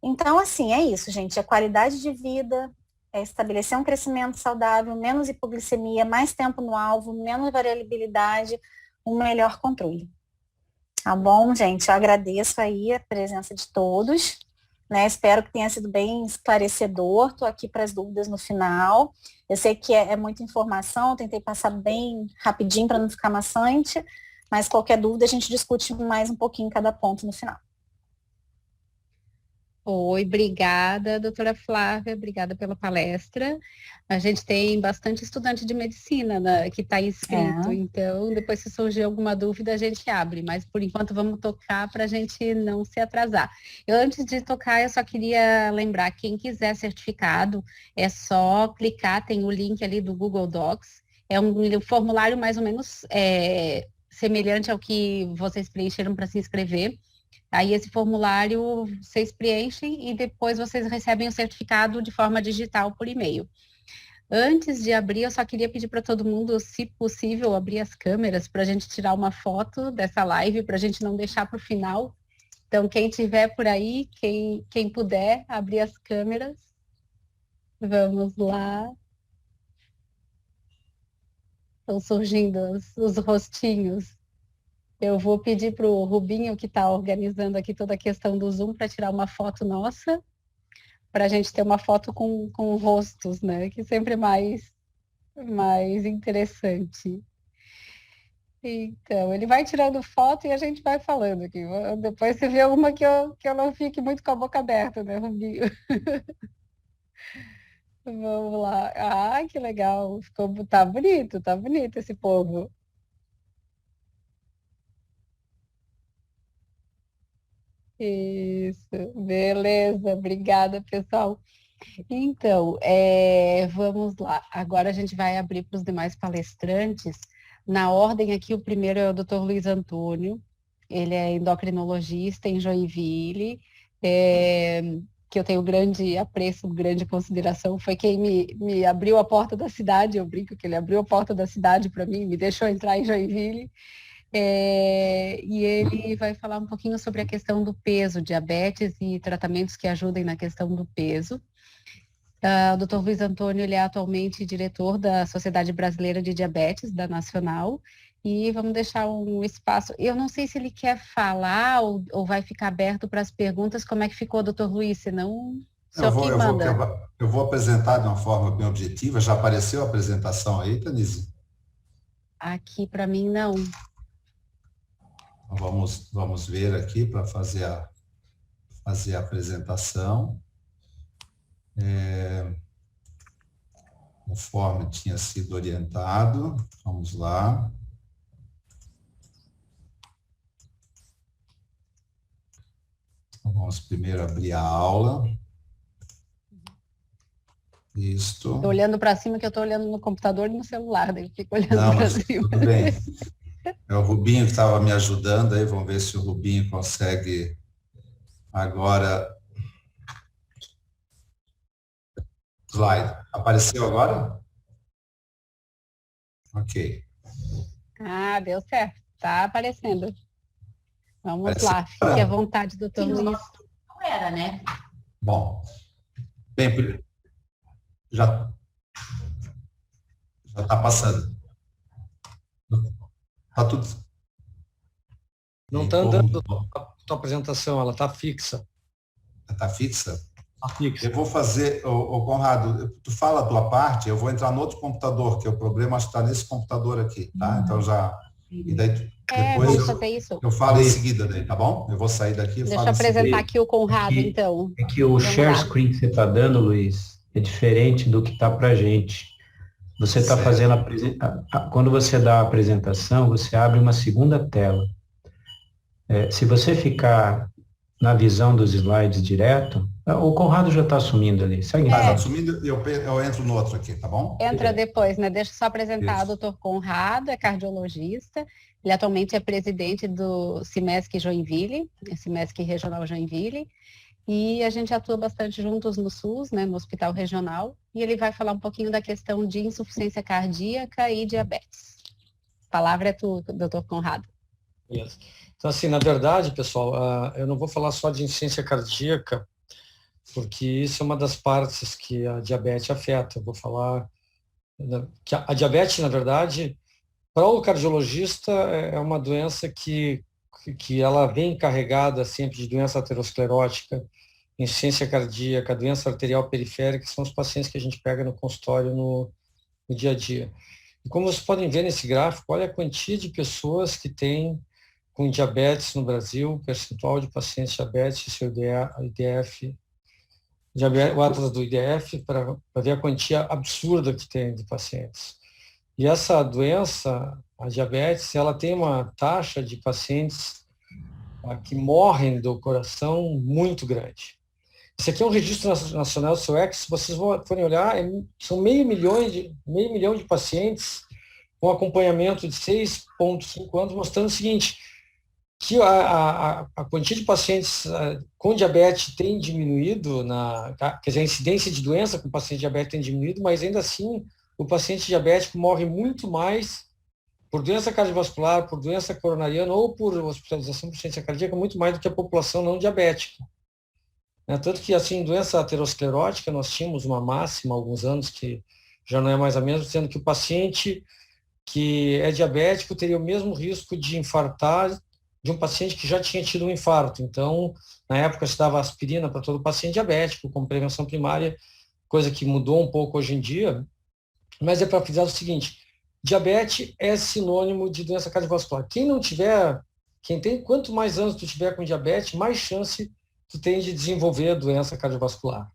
Speaker 2: Então, assim, é isso, gente. A qualidade de vida, é estabelecer um crescimento saudável, menos hipoglicemia, mais tempo no alvo, menos variabilidade, um melhor controle. Tá bom, gente? Eu agradeço aí a presença de todos, né? Espero que tenha sido bem esclarecedor. Estou aqui para as dúvidas no final. Eu sei que é muita informação, tentei passar bem rapidinho para não ficar maçante, mas qualquer dúvida a gente discute mais um pouquinho cada ponto no final.
Speaker 1: Oi, obrigada, doutora Flávia, obrigada pela palestra. A gente tem bastante estudante de medicina, né, que está inscrito, então depois se surgir alguma dúvida a gente abre, mas por enquanto vamos tocar para a gente não se atrasar. Eu antes de tocar, eu só queria lembrar, quem quiser certificado, é só clicar, tem o link ali do Google Docs, é um formulário mais ou menos semelhante ao que vocês preencheram para se inscrever. Aí esse formulário vocês preenchem e depois vocês recebem o certificado de forma digital por e-mail. Antes de abrir, eu só queria pedir para todo mundo, se possível, abrir as câmeras para a gente tirar uma foto dessa live, para a gente não deixar para o final. Então, quem tiver por aí, quem puder, abrir as câmeras. Vamos lá. Estão surgindo os rostinhos. Eu vou pedir para o Rubinho, que está organizando aqui toda a questão do Zoom, para tirar uma foto nossa, para a gente ter uma foto com rostos, né? Que sempre é mais interessante. Então, ele vai tirando foto e a gente vai falando aqui. Depois você vê uma que eu não fique muito com a boca aberta, né, Rubinho? Vamos lá. Ah, que legal. Tá bonito esse povo. Isso, beleza, obrigada, pessoal. Então, vamos lá. Agora a gente vai abrir para os demais palestrantes. Na ordem aqui, o primeiro é o Dr. Luiz Antônio. ele é endocrinologista em Joinville, que eu tenho grande apreço, grande consideração, foi quem me abriu a porta da cidade, eu brinco que ele abriu a porta da cidade para mim, me deixou entrar em Joinville, e ele vai falar um pouquinho sobre a questão do peso, diabetes e tratamentos que ajudem na questão do peso. O Dr. Luiz Antônio, ele é atualmente diretor da Sociedade Brasileira de Diabetes, da Nacional, e vamos deixar um espaço. Eu não sei se ele quer falar ou vai ficar aberto para as perguntas. Como é que ficou, Dr. Luiz? Senão, só quem manda.
Speaker 3: Eu vou apresentar de uma forma bem objetiva. Já apareceu a apresentação aí, Tanise?
Speaker 1: Aqui, para mim, não.
Speaker 3: Vamos ver aqui para fazer a apresentação. Conforme tinha sido orientado. Vamos lá. Então, vamos primeiro abrir a aula. Isto.
Speaker 1: Estou olhando para cima, que eu estou olhando no computador e no celular, daí eu fico olhando para cima.
Speaker 3: Tudo bem. É o Rubinho que estava me ajudando aí, vamos ver se o Rubinho consegue agora. Slide. Apareceu agora? Ok.
Speaker 1: Deu certo. Está aparecendo. Vamos
Speaker 3: Apareceu.
Speaker 1: lá, fique à vontade, doutor Luiz.
Speaker 4: Não era, né?
Speaker 3: Bom, bem, já está passando. Está tudo.
Speaker 5: Não está andando a tua apresentação, ela está fixa.
Speaker 3: Está fixa?
Speaker 5: Está fixa.
Speaker 3: Eu vou fazer, Conrado, tu fala a tua parte, eu vou entrar no outro computador, que o problema acho que está nesse computador aqui, tá? Então já. E daí depois
Speaker 1: vamos fazer isso.
Speaker 3: eu falo em seguida daí, tá bom? Eu vou sair daqui e falo.
Speaker 1: Deixa eu apresentar aqui o Conrado, então.
Speaker 6: É que o share screen que você está dando, Luiz, é diferente do que está para a gente. Você está fazendo quando você dá a apresentação, você abre uma segunda tela. Se você ficar na visão dos slides direto, o Conrado já está assumindo ali. Segue.
Speaker 3: Está assumindo, eu entro no outro aqui, tá bom?
Speaker 1: Entra depois, né? Deixa eu só apresentar o doutor Conrado, é cardiologista. Ele atualmente é presidente do CIMESC Joinville, CIMESC Regional Joinville. E a gente atua bastante juntos no SUS, né, no Hospital Regional, e ele vai falar um pouquinho da questão de insuficiência cardíaca e diabetes. A palavra é tua, doutor Conrado.
Speaker 5: Yes. Então, assim, na verdade, pessoal, eu não vou falar só de insuficiência cardíaca, porque isso é uma das partes que a diabetes afeta. Eu vou falar que a diabetes, na verdade, para o cardiologista, é uma doença que ela vem carregada sempre de doença aterosclerótica, insuficiência cardíaca, doença arterial periférica, que são os pacientes que a gente pega no consultório no dia a dia. E como vocês podem ver nesse gráfico, olha a quantia de pessoas que tem com diabetes no Brasil, percentual de pacientes diabetes, seu IDF, o atlas do IDF, para ver a quantia absurda que tem de pacientes. E essa doença, a diabetes, ela tem uma taxa de pacientes que morrem do coração muito grande. Esse aqui é um registro nacional do SOEX, se vocês forem olhar, são meio milhão de pacientes com acompanhamento de 6,5 anos, mostrando o seguinte, que a quantia de pacientes com diabetes tem diminuído, quer dizer, a incidência de doença com paciente diabético tem diminuído, mas ainda assim o paciente diabético morre muito mais por doença cardiovascular, por doença coronariana ou por hospitalização por insuficiência cardíaca, muito mais do que a população não diabética. Tanto que, assim, doença aterosclerótica, nós tínhamos uma máxima há alguns anos, que já não é mais a mesma, dizendo que o paciente que é diabético teria o mesmo risco de infartar de um paciente que já tinha tido um infarto. Então, na época, se dava aspirina para todo paciente diabético, como prevenção primária, coisa que mudou um pouco hoje em dia, mas é para frisar o seguinte, diabetes é sinônimo de doença cardiovascular. Quanto mais anos tu tiver com diabetes, mais chance tu tem de desenvolver a doença cardiovascular.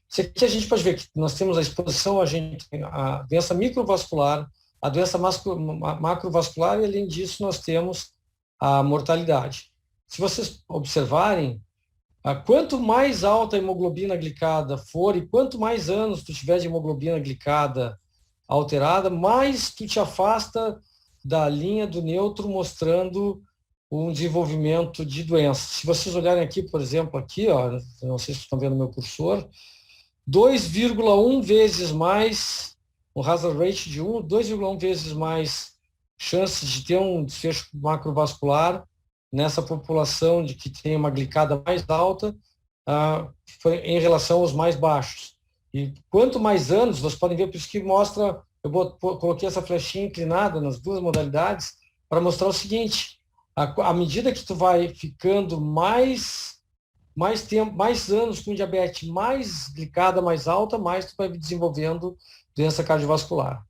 Speaker 5: Isso aqui a gente pode ver que nós temos a exposição, a doença microvascular, a doença macrovascular e, além disso, nós temos a mortalidade. Se vocês observarem, quanto mais alta a hemoglobina glicada for e quanto mais anos tu tiver de hemoglobina glicada alterada, mais tu te afasta da linha do neutro, mostrando um desenvolvimento de doenças. Se vocês olharem aqui, por exemplo, aqui, ó, não sei se estão vendo meu cursor, 2,1 vezes mais, o hazard rate de 2,1 vezes mais chances de ter um desfecho macrovascular nessa população de que tem uma glicada mais alta em relação aos mais baixos. E quanto mais anos, vocês podem ver, por isso que mostra, eu coloquei essa flechinha inclinada nas duas modalidades, para mostrar o seguinte, à medida que tu vai ficando mais tempo, mais anos com diabetes, mais glicada mais alta, mais tu vai desenvolvendo doença cardiovascular.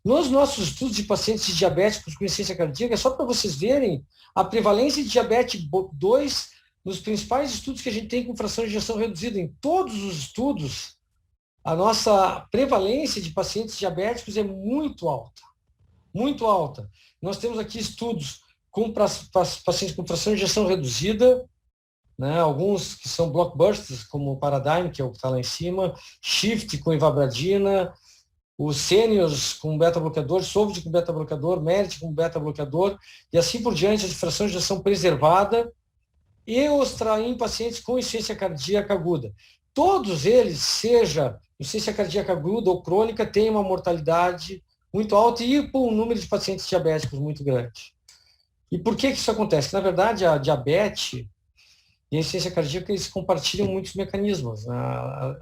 Speaker 5: Nos nossos estudos de pacientes diabéticos com insuficiência cardíaca, é só para vocês verem a prevalência de diabetes 2 nos principais estudos que a gente tem com fração de ejeção reduzida. Em todos os estudos, a nossa prevalência de pacientes diabéticos é muito alta. Muito alta. Nós temos aqui estudos com pacientes com fração de ejeção reduzida, né, alguns que são blockbusters, como o Paradigm, que é o que está lá em cima, Shift com ivabradina, os Seniors com beta-bloqueador, Solvid com beta-bloqueador, Merit com beta-bloqueador, e assim por diante, a fração de ejeção preservada, e os em pacientes com insuficiência cardíaca aguda. Todos eles, seja insuficiência cardíaca aguda ou crônica, têm uma mortalidade muito alta e um número de pacientes diabéticos muito grande. E por que isso acontece? Na verdade, a diabetes e a insuficiência cardíaca, eles compartilham muitos mecanismos. Né?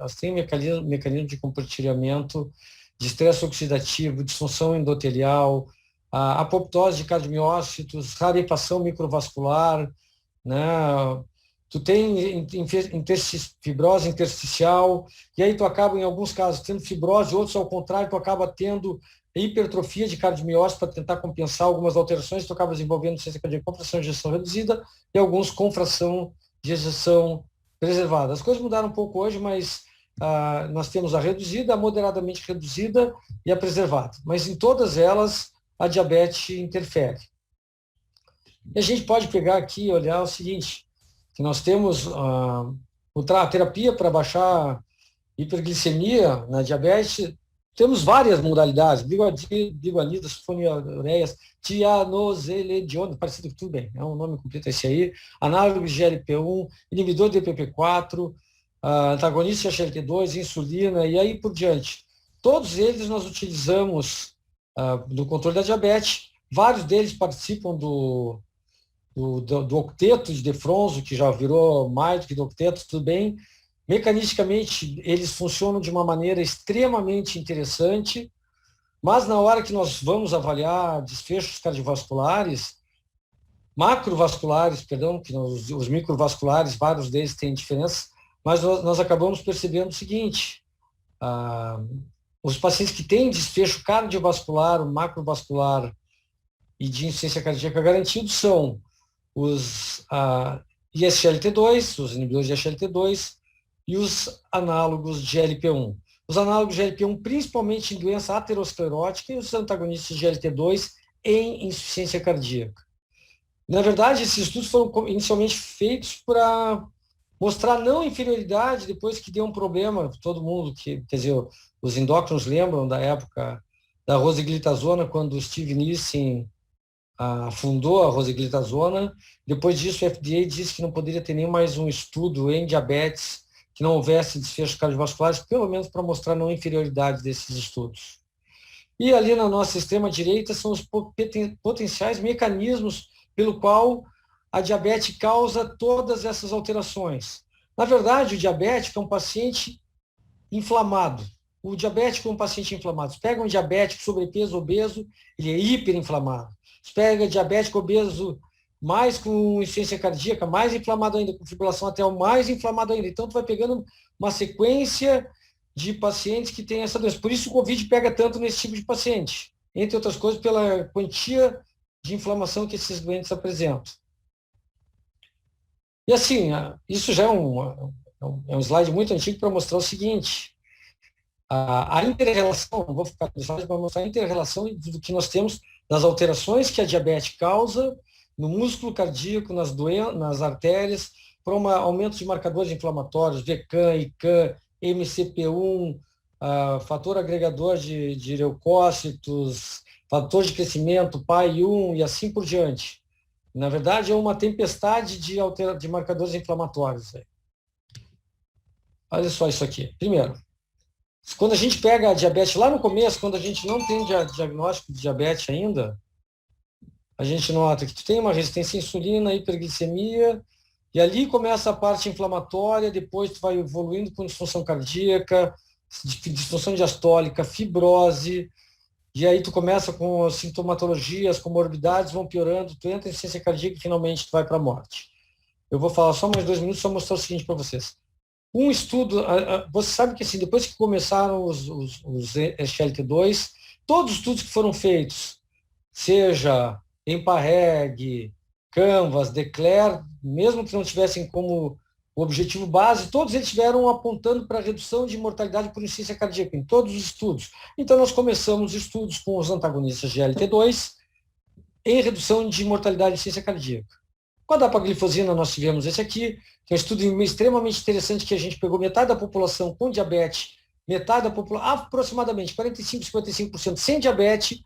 Speaker 5: Elas têm mecanismo de compartilhamento de estresse oxidativo, disfunção endotelial, a apoptose de cardiomiócitos, rarefação microvascular, né? Tu tem fibrose intersticial, e aí tu acaba, em alguns casos, tendo fibrose, outros, ao contrário, tu acaba tendo hipertrofia de cardiomiócitos para tentar compensar algumas alterações, tu acaba desenvolvendo insuficiência cardíaca com fração de ejeção reduzida e alguns com fração de ejeção preservada. As coisas mudaram um pouco hoje, mas nós temos a reduzida, a moderadamente reduzida e a preservada. Mas em todas elas, a diabetes interfere. E a gente pode pegar aqui e olhar o seguinte, que nós temos a terapia para baixar hiperglicemia na diabetes, temos várias modalidades, biguanida, sulfonilureias, tianoselediona, parecido com tudo bem, é um nome completo esse aí, análogo de GLP-1, inibidor de DPP-4, antagonista de SGLT2, insulina e aí por diante. Todos eles nós utilizamos no controle da diabetes, vários deles participam do octeto de Defronzo, que já virou mais do que do octeto, tudo bem. Mecanisticamente, eles funcionam de uma maneira extremamente interessante, mas na hora que nós vamos avaliar desfechos cardiovasculares, macrovasculares, perdão, que os microvasculares, vários deles têm diferença, mas nós acabamos percebendo o seguinte, os pacientes que têm desfecho cardiovascular, macrovascular e de insuficiência cardíaca garantido são os ISGLT2, os inibidores de SGLT2 e os análogos de GLP-1. Os análogos de GLP-1 principalmente em doença aterosclerótica e os antagonistas de GLT2 em insuficiência cardíaca. Na verdade, esses estudos foram inicialmente feitos para mostrar não inferioridade depois que deu um problema, todo mundo, quer dizer, os endócrinos lembram da época da rosiglitazona, quando o Steve Nissen fundou a rosiglitazona. Depois disso, o FDA disse que não poderia ter nem mais um estudo em diabetes que não houvesse desfechos cardiovasculares, pelo menos para mostrar não inferioridade desses estudos. E ali na nossa extrema-direita são os potenciais mecanismos pelo qual a diabetes causa todas essas alterações. Na verdade, o diabético é um paciente inflamado. O diabético é um paciente inflamado. Você pega um diabético sobrepeso, obeso, ele é hiperinflamado. Você pega diabético obeso mais com insuficiência cardíaca, mais inflamado ainda, com fibrilação atrial, mais inflamado ainda. Então, tu vai pegando uma sequência de pacientes que têm essa doença. Por isso o Covid pega tanto nesse tipo de paciente, entre outras coisas, pela quantia de inflamação que esses doentes apresentam. E assim, isso já é um slide muito antigo para mostrar o seguinte, a inter-relação, não vou ficar no slide para mostrar a inter-relação do que nós temos das alterações que a diabetes causa no músculo cardíaco, nas artérias, para um aumento de marcadores inflamatórios, VCAM, ICAM, MCP1, fator agregador de leucócitos, fator de crescimento, PAI1 e assim por diante. Na verdade, é uma tempestade de marcadores inflamatórios. Olha só isso aqui. Primeiro, quando a gente pega a diabetes lá no começo, quando a gente não tem diagnóstico de diabetes ainda, a gente nota que tu tem uma resistência à insulina, hiperglicemia, e ali começa a parte inflamatória, depois tu vai evoluindo com disfunção cardíaca, disfunção diastólica, fibrose, e aí tu começa com as sintomatologias, comorbidades vão piorando, tu entra em insuficiência cardíaca e finalmente tu vai para a morte. Eu vou falar só mais 2 minutos, só mostrar o seguinte para vocês. Um estudo, você sabe que assim, depois que começaram os SGLT2, todos os estudos que foram feitos, seja EMPA-REG, Canvas, Declare, mesmo que não tivessem como objetivo base, todos eles estiveram apontando para a redução de mortalidade por insuficiência cardíaca, em todos os estudos. Então, nós começamos estudos com os antagonistas GLT2 em redução de mortalidade de insuficiência cardíaca. Com a dapaglifosina, nós tivemos esse aqui, que é um estudo extremamente interessante, que a gente pegou metade da população com diabetes, metade da população, aproximadamente 45%, 55% sem diabetes,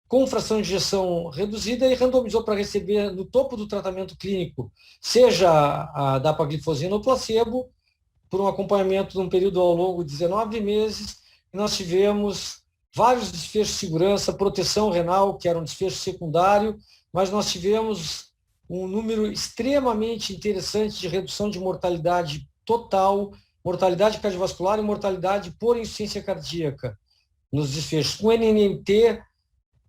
Speaker 5: com fração de injeção reduzida e randomizou para receber no topo do tratamento clínico, seja a dapaglifosina ou placebo, por um acompanhamento de um período ao longo de 19 meses. E nós tivemos vários desfechos de segurança, proteção renal, que era um desfecho secundário, mas nós tivemos um número extremamente interessante de redução de mortalidade total, mortalidade cardiovascular e mortalidade por insuficiência cardíaca nos desfechos, com NNT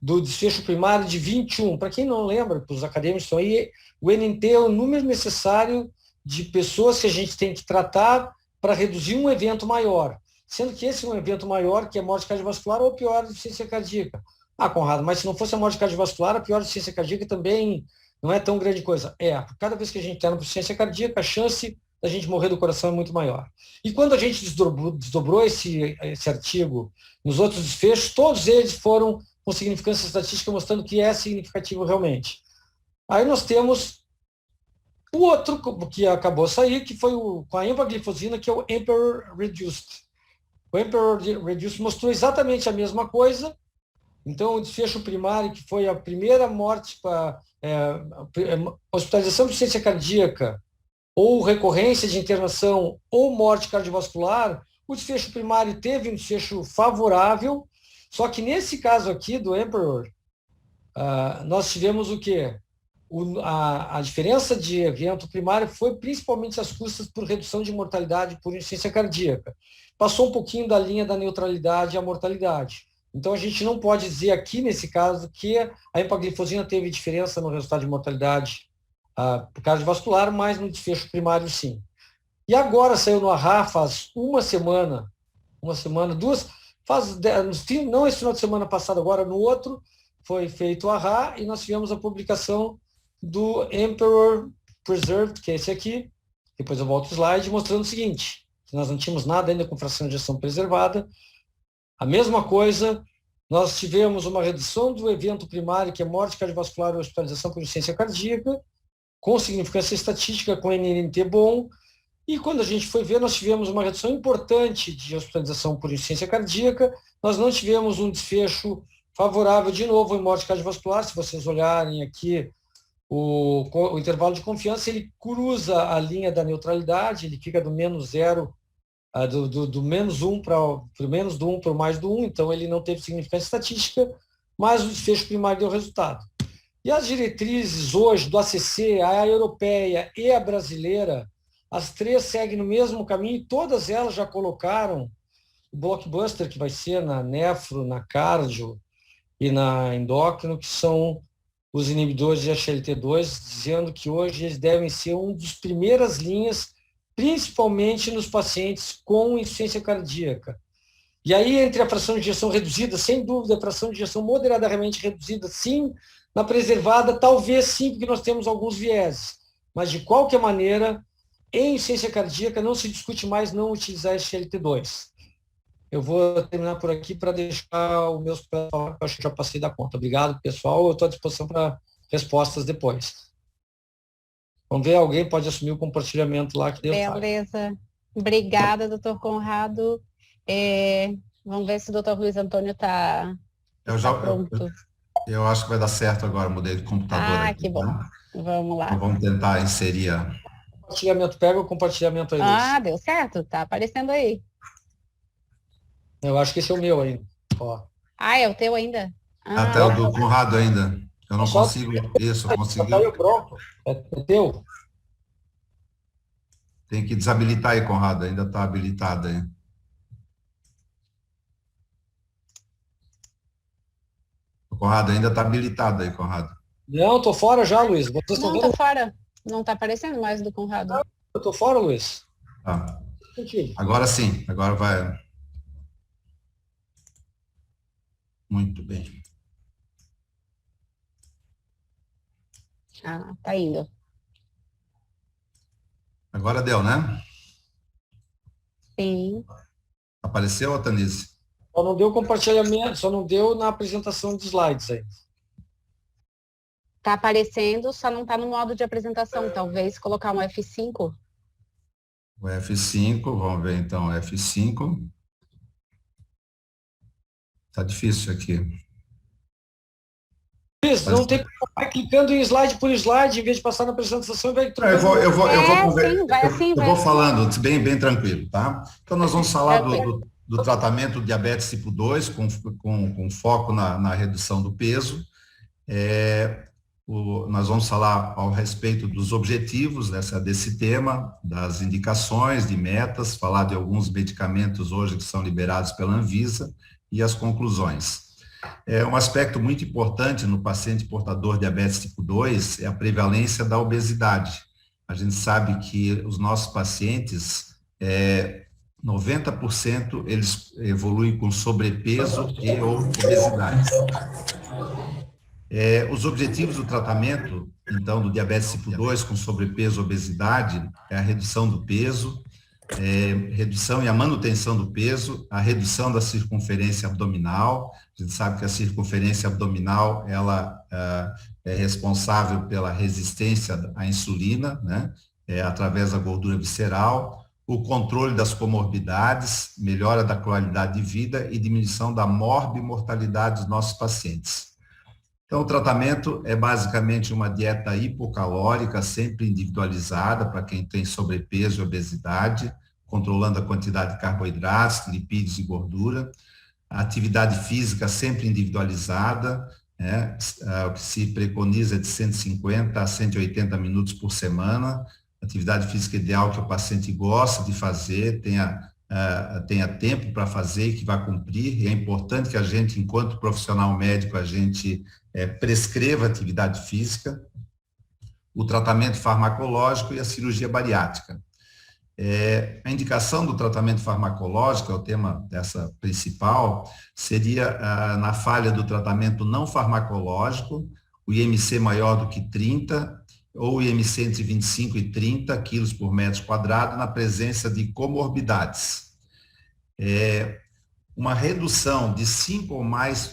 Speaker 5: do desfecho primário de 21. Para quem não lembra, para os acadêmicos estão aí, o NNT é o número necessário de pessoas que a gente tem que tratar para reduzir um evento maior, sendo que esse é um evento maior, que é morte cardiovascular ou pior insuficiência cardíaca. Ah, Conrado, mas se não fosse a morte cardiovascular, a pior insuficiência cardíaca também não é tão grande coisa. Cada vez que a gente tem uma insuficiência cardíaca, a chance da gente morrer do coração é muito maior. E quando a gente desdobrou esse artigo nos outros desfechos, todos eles foram com significância estatística, mostrando que é significativo realmente. Aí nós temos o outro que acabou de sair, que foi com a empaglifosina, que é o Emperor Reduced. O Emperor Reduced mostrou exatamente a mesma coisa. Então, o desfecho primário, que foi a primeira morte para hospitalização de insuficiência cardíaca, ou recorrência de internação, ou morte cardiovascular, o desfecho primário teve um desfecho favorável. Só que nesse caso aqui do Emperor, nós tivemos o quê? A diferença de evento primário foi principalmente as custas por redução de mortalidade por insuficiência cardíaca. Passou um pouquinho da linha da neutralidade à mortalidade. Então, a gente não pode dizer aqui, nesse caso, que a empaglifosina teve diferença no resultado de mortalidade cardiovascular, mas no desfecho primário, sim. E agora saiu no AHA faz uma semana, duas... não esse final de semana passado, agora no outro, foi feito o AHA e nós tivemos a publicação do Emperor Preserved, que é esse aqui, depois eu volto o slide, mostrando o seguinte, que nós não tínhamos nada ainda com fração de ejeção preservada. A mesma coisa, nós tivemos uma redução do evento primário, que é morte cardiovascular ou hospitalização por insuficiência cardíaca, com significância estatística, com NNT bom. E quando a gente foi ver, nós tivemos uma redução importante de hospitalização por insuficiência cardíaca, nós não tivemos um desfecho favorável de novo em morte cardiovascular. Se vocês olharem aqui o intervalo de confiança, ele cruza a linha da neutralidade, ele fica do menos 0, do menos 1 para o menos do 1 para o mais do 1, então ele não teve significância estatística, mas o desfecho primário deu resultado. E as diretrizes hoje do ACC, a europeia e a brasileira, as três seguem no mesmo caminho e todas elas já colocaram o blockbuster, que vai ser na nefro, na cardio e na endócrino, que são os inibidores de SGLT2, dizendo que hoje eles devem ser uma das primeiras linhas, principalmente nos pacientes com insuficiência cardíaca. E aí, entre a fração de injeção reduzida, sem dúvida, a fração de injeção moderadamente reduzida, sim, na preservada, talvez sim, porque nós temos alguns vieses. Mas, de qualquer maneira, em insuficiência cardíaca, não se discute mais não utilizar SGLT2. Eu vou terminar por aqui para deixar o meu... Acho que já passei da conta. Obrigado, pessoal. Eu estou à disposição para respostas depois. Vamos ver, alguém pode assumir o compartilhamento lá que deu.
Speaker 1: Beleza. Obrigada, doutor Conrado. Vamos ver se o doutor Luiz Antônio está pronto.
Speaker 3: Eu acho que vai dar certo agora, mudei de computador.
Speaker 1: Que bom.
Speaker 3: Tá?
Speaker 1: Vamos lá.
Speaker 3: Então, vamos tentar inserir a...
Speaker 5: Compartilhamento, pega o compartilhamento aí, Luiz.
Speaker 1: Ah, deu certo, tá aparecendo aí.
Speaker 5: Eu acho que esse é o meu ainda. Ó.
Speaker 1: Ah, é o teu ainda?
Speaker 3: Até o do Conrado ainda. Eu não
Speaker 5: Só-
Speaker 3: consigo. Isso, consegui.
Speaker 5: Tá aí pronto. É teu?
Speaker 3: Tem que desabilitar aí, Conrado. Ainda está habilitado aí. O Conrado ainda está habilitado aí, Conrado.
Speaker 5: Não, tô fora já, Luiz. Vocês estão
Speaker 1: Não,
Speaker 5: vendo?
Speaker 1: tá fora. Não tá aparecendo mais do Conrado.
Speaker 5: Eu tô fora, Luiz.
Speaker 3: Tá.
Speaker 5: Contigo.
Speaker 3: Agora sim, agora vai. Muito bem.
Speaker 1: Ah, tá indo.
Speaker 3: Agora deu, né?
Speaker 1: Sim.
Speaker 3: Apareceu, Tanise?
Speaker 5: Só não deu compartilhamento, só não deu na apresentação de slides aí.
Speaker 1: Tá aparecendo, só não tá no modo de apresentação. Talvez colocar um F5.
Speaker 3: O F5, vamos ver então o F5. Tá difícil aqui.
Speaker 5: Luiz, não tem que vai clicando em slide por slide, em vez de passar na apresentação, vai trocando.
Speaker 3: Eu vou
Speaker 1: assim.
Speaker 3: falando bem tranquilo, tá? Então nós vamos falar do tratamento diabetes tipo 2, com foco na redução do peso. Nós vamos falar ao respeito dos objetivos desse tema, das indicações, de metas, falar de alguns medicamentos hoje que são liberados pela Anvisa e as conclusões. Um aspecto muito importante no paciente portador de diabetes tipo 2 é a prevalência da obesidade. A gente sabe que os nossos pacientes, 90% eles evoluem com sobrepeso e ou obesidade. Os objetivos do tratamento, então, do diabetes tipo 2 com sobrepeso e obesidade é a redução do peso, redução e a manutenção do peso, a redução da circunferência abdominal. A gente sabe que a circunferência abdominal ela é responsável pela resistência à insulina, né? Através da gordura visceral, o controle das comorbidades, melhora da qualidade de vida e diminuição da morbimortalidade dos nossos pacientes. Então, o tratamento é basicamente uma dieta hipocalórica, sempre individualizada para quem tem sobrepeso e obesidade, controlando a quantidade de carboidratos, lipídios e gordura. A atividade física sempre individualizada, o que se preconiza é de 150 a 180 minutos por semana. Atividade física ideal que o paciente gosta de fazer, tenha tempo para fazer e que vai cumprir. E é importante que a gente, enquanto profissional médico, a gente prescreva atividade física, o tratamento farmacológico e a cirurgia bariátrica. A indicação do tratamento farmacológico, é o tema dessa principal, seria na falha do tratamento não farmacológico, o IMC maior do que 30, ou o IMC entre 25 e 30 quilos por metro quadrado, na presença de comorbidades. Uma redução de 5 ou mais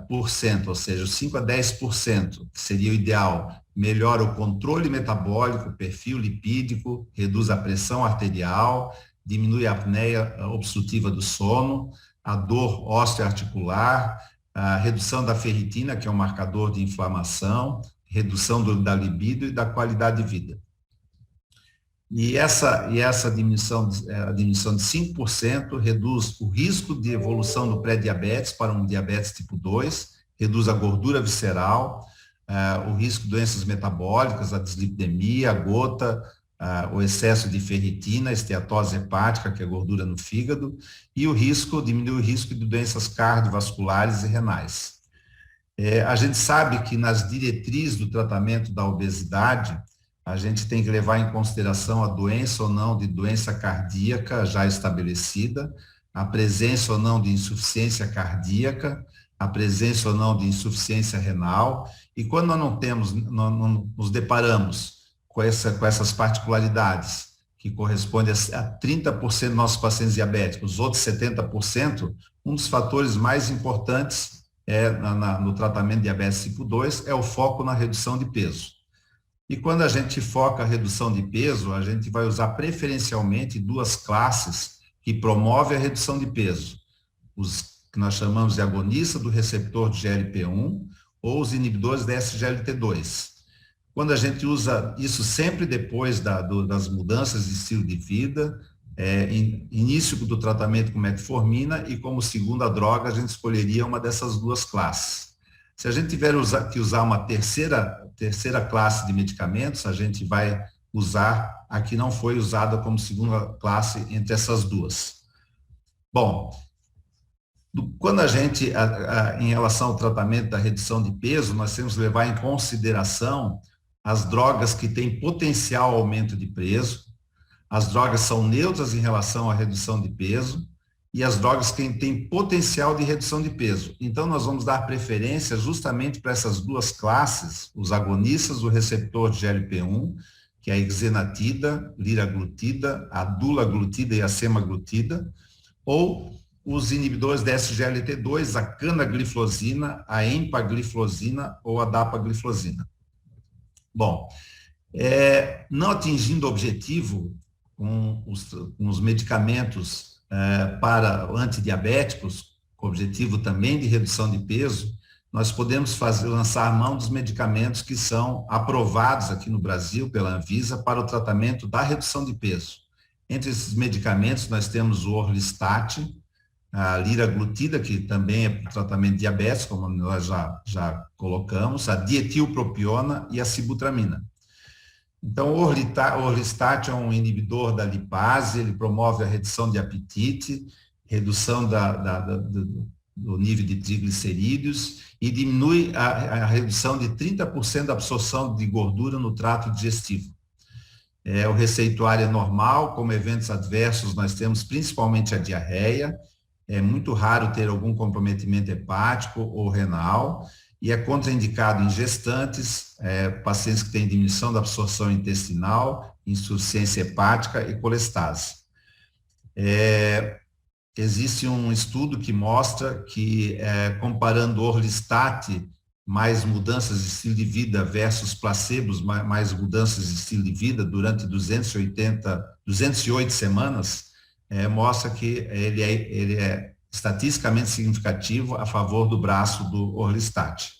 Speaker 3: por cento, ou seja, 5 a 10%, que seria o ideal, melhora o controle metabólico, o perfil lipídico, reduz a pressão arterial, diminui a apneia obstrutiva do sono, a dor osteoarticular, a redução da ferritina, que é um marcador de inflamação, redução da libido e da qualidade de vida. E essa diminuição de 5% reduz o risco de evolução do pré-diabetes para um diabetes tipo 2, reduz a gordura visceral, o risco de doenças metabólicas, a dislipidemia, a gota, o excesso de ferritina, a esteatose hepática, que é gordura no fígado, e diminui o risco de doenças cardiovasculares e renais. A gente sabe que nas diretrizes do tratamento da obesidade, a gente tem que levar em consideração a doença ou não de doença cardíaca já estabelecida, a presença ou não de insuficiência cardíaca, a presença ou não de insuficiência renal, e quando nós não nos deparamos com essas particularidades, que corresponde a 30% dos nossos pacientes diabéticos, os outros 70%, um dos fatores mais importantes no tratamento de diabetes tipo 2 é o foco na redução de peso. E quando a gente foca a redução de peso, a gente vai usar preferencialmente duas classes que promovem a redução de peso. Os que nós chamamos de agonista do receptor de GLP-1, ou os inibidores da SGLT2. Quando a gente usa isso sempre depois das mudanças de estilo de vida, início do tratamento com metformina e como segunda droga a gente escolheria uma dessas duas classes. Se a gente tiver que usar uma terceira classe de medicamentos, a gente vai usar a que não foi usada como segunda classe entre essas duas. Bom, quando a gente, em relação ao tratamento da redução de peso, nós temos que levar em consideração as drogas que têm potencial aumento de peso, as drogas são neutras em relação à redução de peso e as drogas que têm potencial de redução de peso. Então, nós vamos dar preferência justamente para essas duas classes, os agonistas do receptor de GLP-1, que é a exenatida, liraglutida, a dulaglutida e a semaglutida, ou os inibidores da SGLT2, a canagliflozina, a empagliflozina ou a dapagliflozina. Bom, não atingindo o objetivo com os medicamentos para antidiabéticos, com objetivo também de redução de peso, nós podemos lançar mão dos medicamentos que são aprovados aqui no Brasil pela Anvisa para o tratamento da redução de peso. Entre esses medicamentos, nós temos o Orlistat, a liraglutida, que também é para o tratamento de diabetes, como nós já colocamos, a dietilpropiona e a sibutramina. Então, o Orlistat é um inibidor da lipase, ele promove a redução de apetite, redução do nível de triglicerídeos e diminui a redução de 30% da absorção de gordura no trato digestivo. O receituário é normal, como eventos adversos nós temos principalmente a diarreia, é muito raro ter algum comprometimento hepático ou renal, e é contraindicado em gestantes, pacientes que têm diminuição da absorção intestinal, insuficiência hepática e colestase. Existe um estudo que mostra que, comparando Orlistat mais mudanças de estilo de vida versus placebos mais mudanças de estilo de vida durante 208 semanas, mostra que ele é estatisticamente significativo a favor do braço do Orlistat.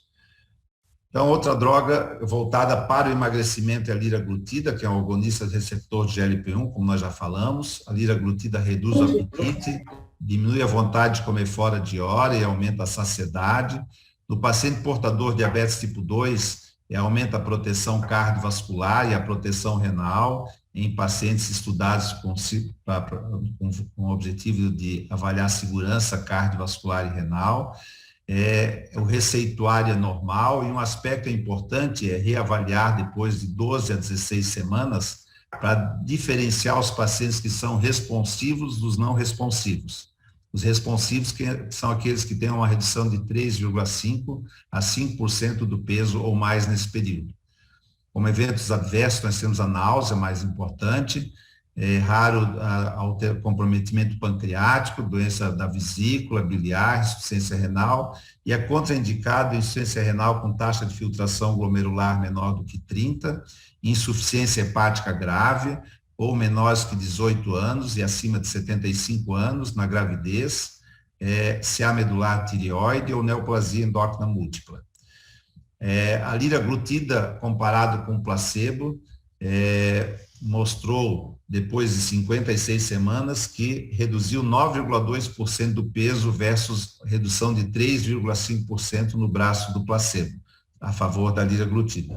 Speaker 3: Então, outra droga voltada para o emagrecimento é a liraglutida, que é um agonista de receptor de GLP-1, como nós já falamos. A liraglutida reduz o apetite, diminui a vontade de comer fora de hora e aumenta a saciedade. No paciente portador de diabetes tipo 2, aumenta a proteção cardiovascular e a proteção renal em pacientes estudados com o objetivo de avaliar a segurança cardiovascular e renal. O receituário é normal e um aspecto importante é reavaliar depois de 12 a 16 semanas para diferenciar os pacientes que são responsivos dos não responsivos. Os responsivos são aqueles que têm uma redução de 3,5% a 5% do peso ou mais nesse período. Como eventos adversos, nós temos a náusea, mais importante, raro ao ter comprometimento pancreático, doença da vesícula, biliar, insuficiência renal, e é contraindicado insuficiência renal com taxa de filtração glomerular menor do que 30, insuficiência hepática grave, ou menores que 18 anos e acima de 75 anos na gravidez, CA medular tireoide ou neoplasia endócrina múltipla. A liraglutida, comparado com o placebo, mostrou, depois de 56 semanas, que reduziu 9,2% do peso versus redução de 3,5% no braço do placebo, a favor da liraglutida.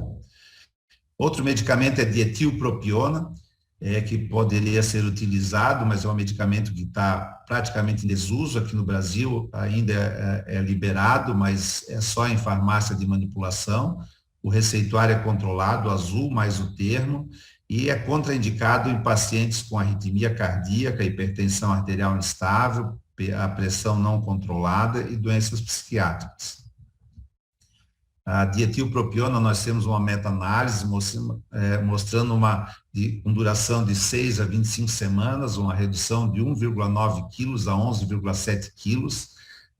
Speaker 3: Outro medicamento é dietilpropiona, que poderia ser utilizado, mas é um medicamento que está praticamente em desuso aqui no Brasil, ainda é liberado, mas é só em farmácia de manipulação. O receituário é controlado, azul mais o termo, e é contraindicado em pacientes com arritmia cardíaca, hipertensão arterial instável, a pressão não controlada e doenças psiquiátricas. A dietilpropiona, nós temos uma meta-análise mostrando uma duração de 6 a 25 semanas, uma redução de 1,9 quilos a 11,7 quilos,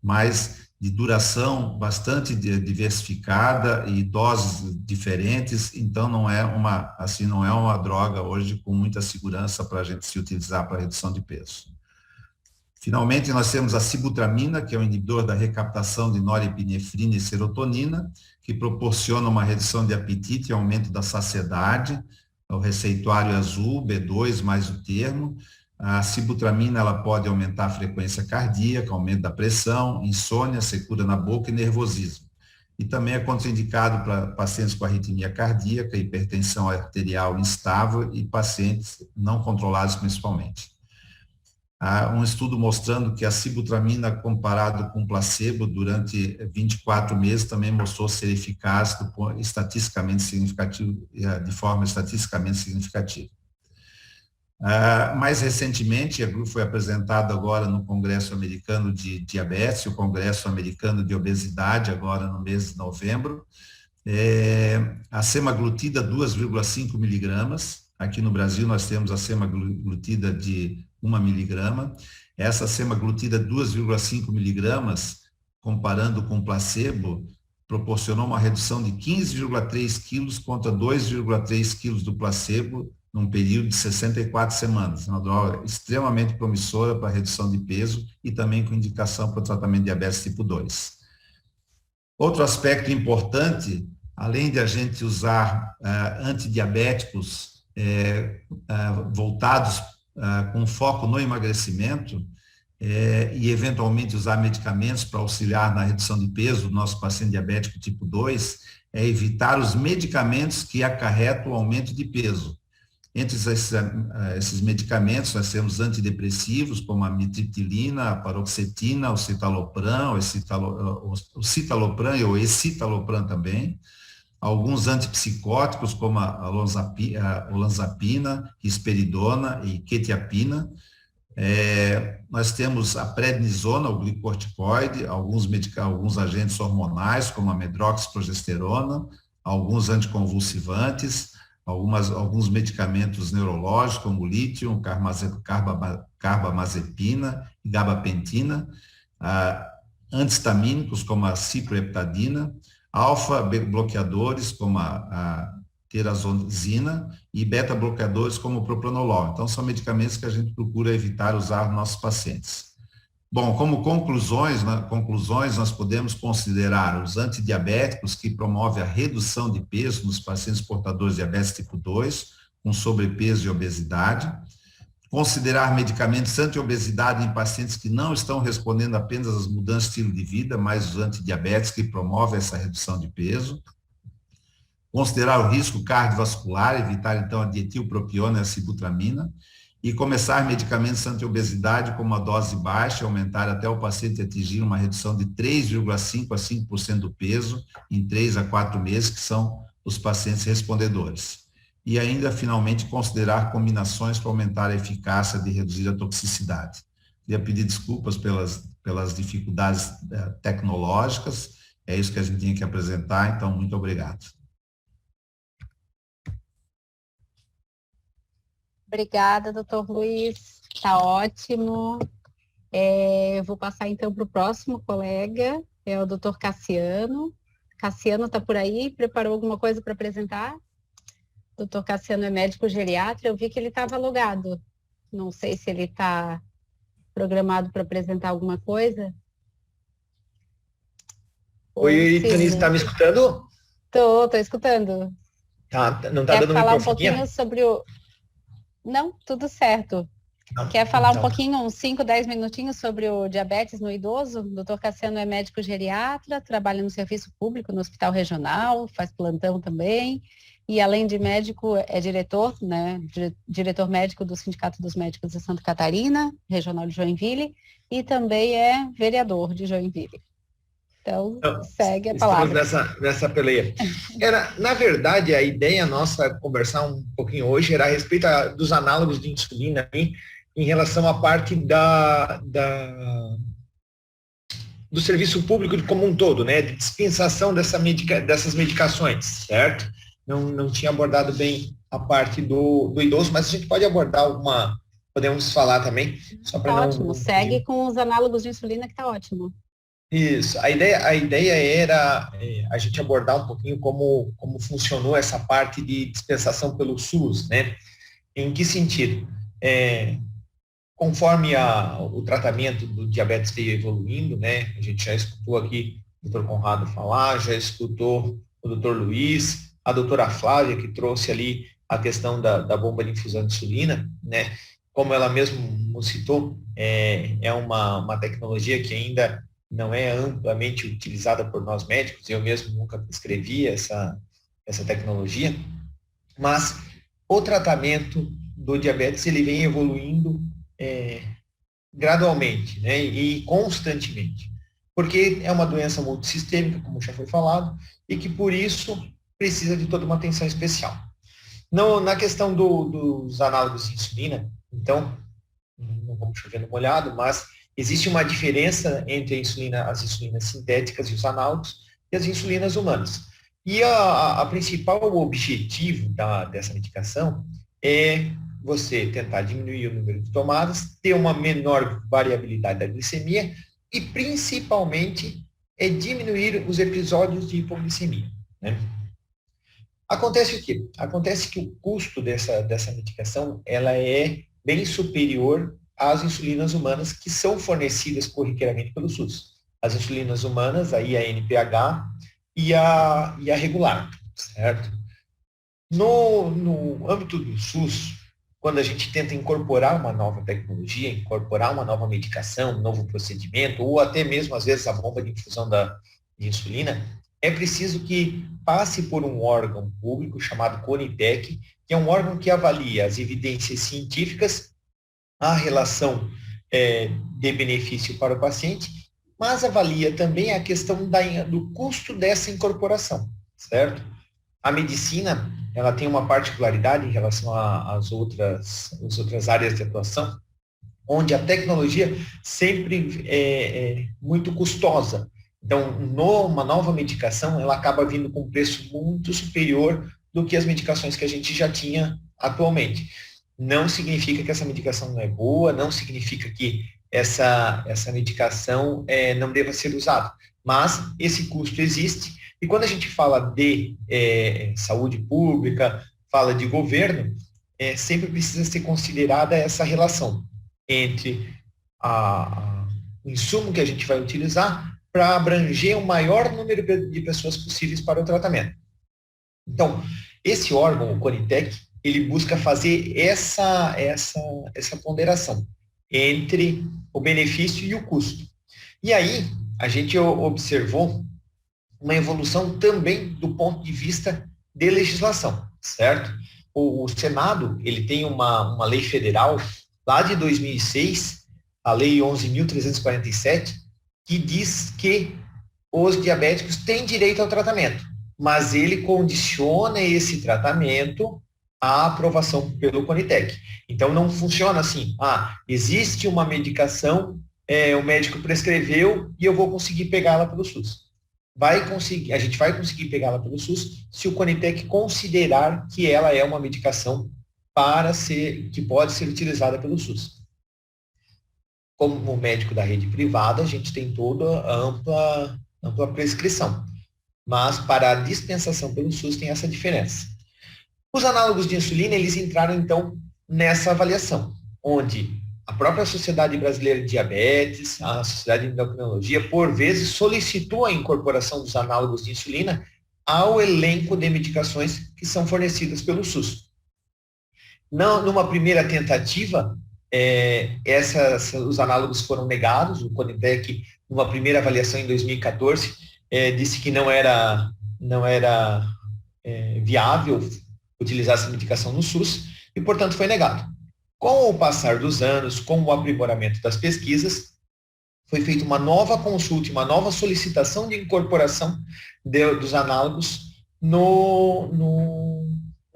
Speaker 3: mas de duração bastante diversificada e doses diferentes, então não é uma droga hoje com muita segurança para a gente se utilizar para redução de peso. Finalmente, nós temos a sibutramina, que é um inibidor da recaptação de norepinefrina e serotonina, que proporciona uma redução de apetite e aumento da saciedade. O receituário azul, B2 mais o termo. A sibutramina ela pode aumentar a frequência cardíaca, aumento da pressão, insônia, secura na boca e nervosismo. E também é contraindicado para pacientes com arritmia cardíaca, hipertensão arterial instável e pacientes não controlados principalmente. Há um estudo mostrando que a sibutramina comparado com placebo durante 24 meses também mostrou ser eficaz estatisticamente significativo, de forma estatisticamente significativa. Mais recentemente, a grupo foi apresentado agora no Congresso Americano de Diabetes, o Congresso Americano de Obesidade, agora no mês de novembro, a semaglutida 2,5 miligramas. Aqui no Brasil nós temos a semaglutida de 1 miligrama. Essa semaglutida 2,5 miligramas, comparando com placebo, proporcionou uma redução de 15,3 quilos contra 2,3 quilos do placebo num período de 64 semanas. Uma droga extremamente promissora para a redução de peso e também com indicação para o tratamento de diabetes tipo 2. Outro aspecto importante, além de a gente usar antidiabéticos voltados com foco no emagrecimento e eventualmente usar medicamentos para auxiliar na redução de peso do nosso paciente diabético tipo 2, é evitar os medicamentos que acarretam o aumento de peso. Entre esses medicamentos, nós temos antidepressivos, como a mitriptilina, a paroxetina, o citalopram, o citalopram e o escitalopram também. Alguns antipsicóticos, como a olanzapina, risperidona e quetiapina. Nós temos a prednisona, o glicorticoide, alguns agentes hormonais, como a medroxiprogesterona, alguns anticonvulsivantes, alguns medicamentos neurológicos, como o lítio, carbamazepina e gabapentina, antihistamínicos, como a ciproheptadina, alfa-bloqueadores, como a terazonina, e beta-bloqueadores, como o propranolol. Então, são medicamentos que a gente procura evitar usar nos nossos pacientes. Bom, como conclusões, nós podemos considerar os antidiabéticos que promovem a redução de peso nos pacientes portadores de diabetes tipo 2, com sobrepeso e obesidade. Considerar medicamentos anti-obesidade em pacientes que não estão respondendo apenas às mudanças de estilo de vida, mas os antidiabéticos que promovem essa redução de peso. Considerar o risco cardiovascular, evitar então a dietilpropiona e a sibutramina. E começar medicamentos anti-obesidade com uma dose baixa, aumentar até o paciente atingir uma redução de 3,5% a 5% do peso em 3 a 4 meses, que são os pacientes respondedores. E ainda, finalmente, considerar combinações para aumentar a eficácia de reduzir a toxicidade. Queria pedir desculpas pelas dificuldades tecnológicas, é isso que a gente tinha que apresentar, então, muito obrigado.
Speaker 1: Obrigada, doutor Luiz, está ótimo. Eu vou passar então para o próximo colega, é o doutor Cassiano. Cassiano está por aí, preparou alguma coisa para apresentar? Doutor Cassiano é médico geriatra, eu vi que ele estava logado. Não sei se ele está programado para apresentar alguma coisa.
Speaker 4: Oi, Denise, está me escutando?
Speaker 1: Estou escutando.
Speaker 4: Tá, não está dando
Speaker 1: falar
Speaker 4: microfonia?
Speaker 1: Um pouquinho sobre o... Não, tudo certo.
Speaker 4: Não,
Speaker 1: Quer falar
Speaker 4: então.
Speaker 1: um pouquinho, uns 5, 10 minutinhos sobre o diabetes no idoso? O doutor Cassiano é médico geriatra, trabalha no serviço público, no hospital regional, faz plantão também, e além de médico, é diretor, né, diretor médico do Sindicato dos Médicos de Santa Catarina, regional de Joinville, e também é vereador de Joinville. Então, segue a palavra.
Speaker 4: Estamos nessa peleia. Na verdade, a ideia nossa, conversar um pouquinho hoje, era a respeito dos análogos de insulina em relação à parte do serviço público como um todo, né? De dispensação dessas medicações, certo? Não tinha abordado bem a parte do idoso, mas a gente pode abordar podemos falar também. Só para
Speaker 1: ótimo, segue com os análogos de insulina que está ótimo.
Speaker 4: Isso, a ideia era a gente abordar um pouquinho como funcionou essa parte de dispensação pelo SUS, né? Em que sentido? conforme o tratamento do diabetes veio evoluindo, né? A gente já escutou aqui o Dr. Conrado falar, já escutou o Dr. Luiz, a doutora Flávia, que trouxe ali a questão da bomba de infusão de insulina, né? Como ela mesmo citou, é uma tecnologia que ainda não é amplamente utilizada por nós médicos, eu mesmo nunca prescrevi essa tecnologia, mas o tratamento do diabetes, ele vem evoluindo gradualmente, né, e constantemente, porque é uma doença multissistêmica, como já foi falado, e que por isso precisa de toda uma atenção especial. Na questão dos análogos de insulina, então, não vamos chover no molhado, mas existe uma diferença entre as insulinas sintéticas e os análogos e as insulinas humanas. E a principal objetivo dessa medicação é você tentar diminuir o número de tomadas, ter uma menor variabilidade da glicemia e, principalmente, diminuir os episódios de hipoglicemia, né? Acontece o quê? Acontece que o custo dessa medicação ela é bem superior às insulinas humanas que são fornecidas corriqueiramente pelo SUS. As insulinas humanas, aí a NPH e a regular, certo? No âmbito do SUS, quando a gente tenta incorporar uma nova tecnologia, incorporar uma nova medicação, um novo procedimento, ou até mesmo, às vezes, a bomba de infusão de insulina, é preciso que passe por um órgão público chamado CONITEC, que é um órgão que avalia as evidências científicas, a relação de benefício para o paciente, mas avalia também a questão do custo dessa incorporação, certo? A medicina, ela tem uma particularidade em relação às outras áreas de atuação, onde a tecnologia sempre é muito custosa. Então, uma nova medicação, ela acaba vindo com um preço muito superior do que as medicações que a gente já tinha atualmente. Não significa que essa medicação não é boa, não significa que essa medicação não deva ser usada, mas esse custo existe. E quando a gente fala de saúde pública, fala de governo, sempre precisa ser considerada essa relação entre o insumo que a gente vai utilizar para abranger o maior número de pessoas possíveis para o tratamento. Então, esse órgão, o CONITEC, ele busca fazer essa ponderação entre o benefício e o custo. E aí, a gente observou uma evolução também do ponto de vista de legislação, certo? O Senado, ele tem uma lei federal lá de 2006, a Lei 11.347, que diz que os diabéticos têm direito ao tratamento, mas ele condiciona esse tratamento à aprovação pelo CONITEC. Então, não funciona assim, existe uma medicação, o médico prescreveu e eu vou conseguir pegá-la pelo SUS. A gente vai conseguir pegá-la pelo SUS se o CONITEC considerar que ela é uma medicação que pode ser utilizada pelo SUS. Como médico da rede privada, a gente tem toda a ampla prescrição, mas para a dispensação pelo SUS tem essa diferença. Os análogos de insulina, eles entraram então nessa avaliação, onde a própria Sociedade Brasileira de Diabetes, a Sociedade de Endocrinologia, por vezes solicitou a incorporação dos análogos de insulina ao elenco de medicações que são fornecidas pelo SUS. Numa primeira tentativa, os análogos foram negados. O CONITEC, numa primeira avaliação em 2014, disse que não era viável utilizar essa medicação no SUS e, portanto, foi negado. Com o passar dos anos, com o aprimoramento das pesquisas, foi feita uma nova consulta, uma nova solicitação de incorporação dos análogos no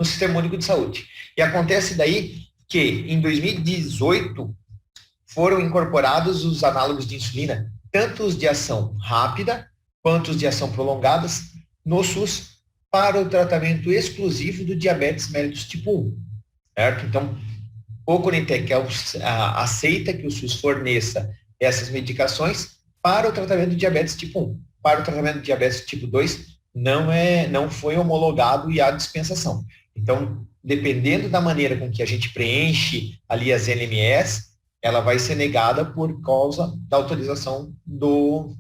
Speaker 4: Sistema Único de Saúde. E acontece daí que, em 2018, foram incorporados os análogos de insulina, tanto os de ação rápida quanto os de ação prolongadas, no SUS, para o tratamento exclusivo do diabetes mellitus tipo 1, certo? Então, o CONITEC aceita que o SUS forneça essas medicações para o tratamento de diabetes tipo 1. Para o tratamento de diabetes tipo 2, não foi homologado e há dispensação. Então, dependendo da maneira com que a gente preenche ali as NMS, ela vai ser negada por causa da autorização do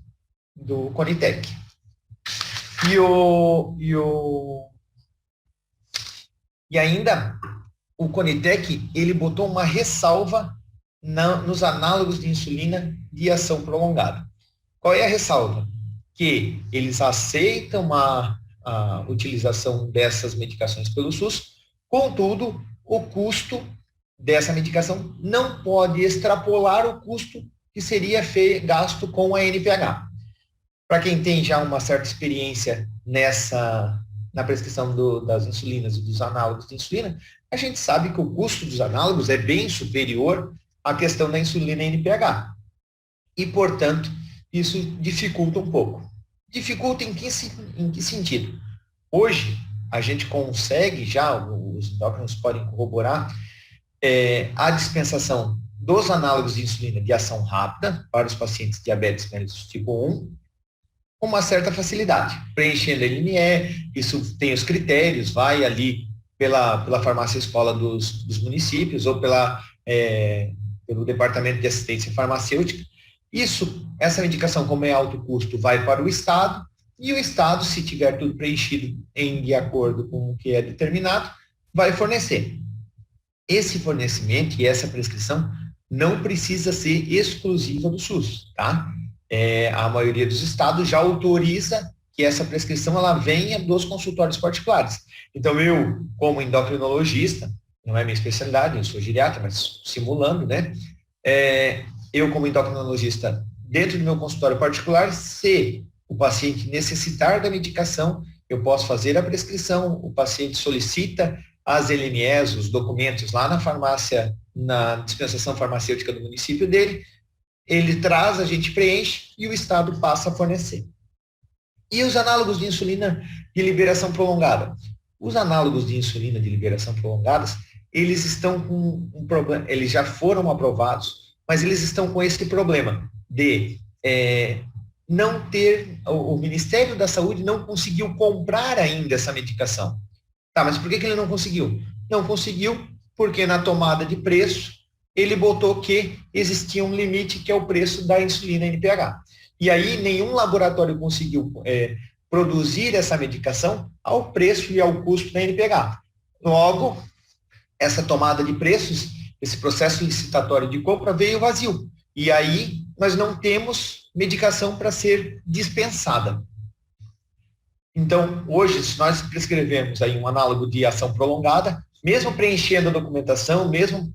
Speaker 4: Conitec. E ainda, o Conitec, ele botou uma ressalva nos análogos de insulina de ação prolongada. Qual é a ressalva? Que eles aceitam a utilização dessas medicações pelo SUS, contudo, o custo dessa medicação não pode extrapolar o custo que seria gasto com a NPH. Para quem tem já uma certa experiência na prescrição das insulinas e dos análogos de insulina, a gente sabe que o custo dos análogos é bem superior à questão da insulina NPH. E, portanto, isso dificulta um pouco. Dificulta em que sentido? Hoje, a gente consegue já, os endócrinos podem corroborar, a dispensação dos análogos de insulina de ação rápida para os pacientes diabetes mellitus tipo 1 com uma certa facilidade, preenchendo a LME, isso tem os critérios, vai ali pela farmácia escola dos municípios ou pelo departamento de assistência farmacêutica. Essa medicação, como é alto custo, vai para o Estado, e o Estado, se tiver tudo preenchido de acordo com o que é determinado, vai fornecer. Esse fornecimento e essa prescrição não precisa ser exclusiva do SUS, tá? A maioria dos estados já autoriza que essa prescrição ela venha dos consultórios particulares. Então, eu, como endocrinologista, não é minha especialidade, eu sou geriatra, mas simulando, né? Eu, como endocrinologista, dentro do meu consultório particular, se o paciente necessitar da medicação, eu posso fazer a prescrição, o paciente solicita as LMEs, os documentos lá na farmácia, na dispensação farmacêutica do município dele, ele traz, a gente preenche e o Estado passa a fornecer. E os análogos de insulina de liberação prolongada? Os análogos de insulina de liberação prolongadas, eles estão com um problema, eles já foram aprovados, mas eles estão com esse problema de não ter, o Ministério da Saúde não conseguiu comprar ainda essa medicação. Tá, mas por que ele não conseguiu? Não conseguiu porque na tomada de preço ele botou que existia um limite que é o preço da insulina NPH. E aí nenhum laboratório conseguiu produzir essa medicação ao preço e ao custo da NPH. Logo, essa tomada de preços, esse processo licitatório de compra veio vazio. E aí nós não temos medicação para ser dispensada. Então, hoje, se nós prescrevermos aí um análogo de ação prolongada, mesmo preenchendo a documentação, mesmo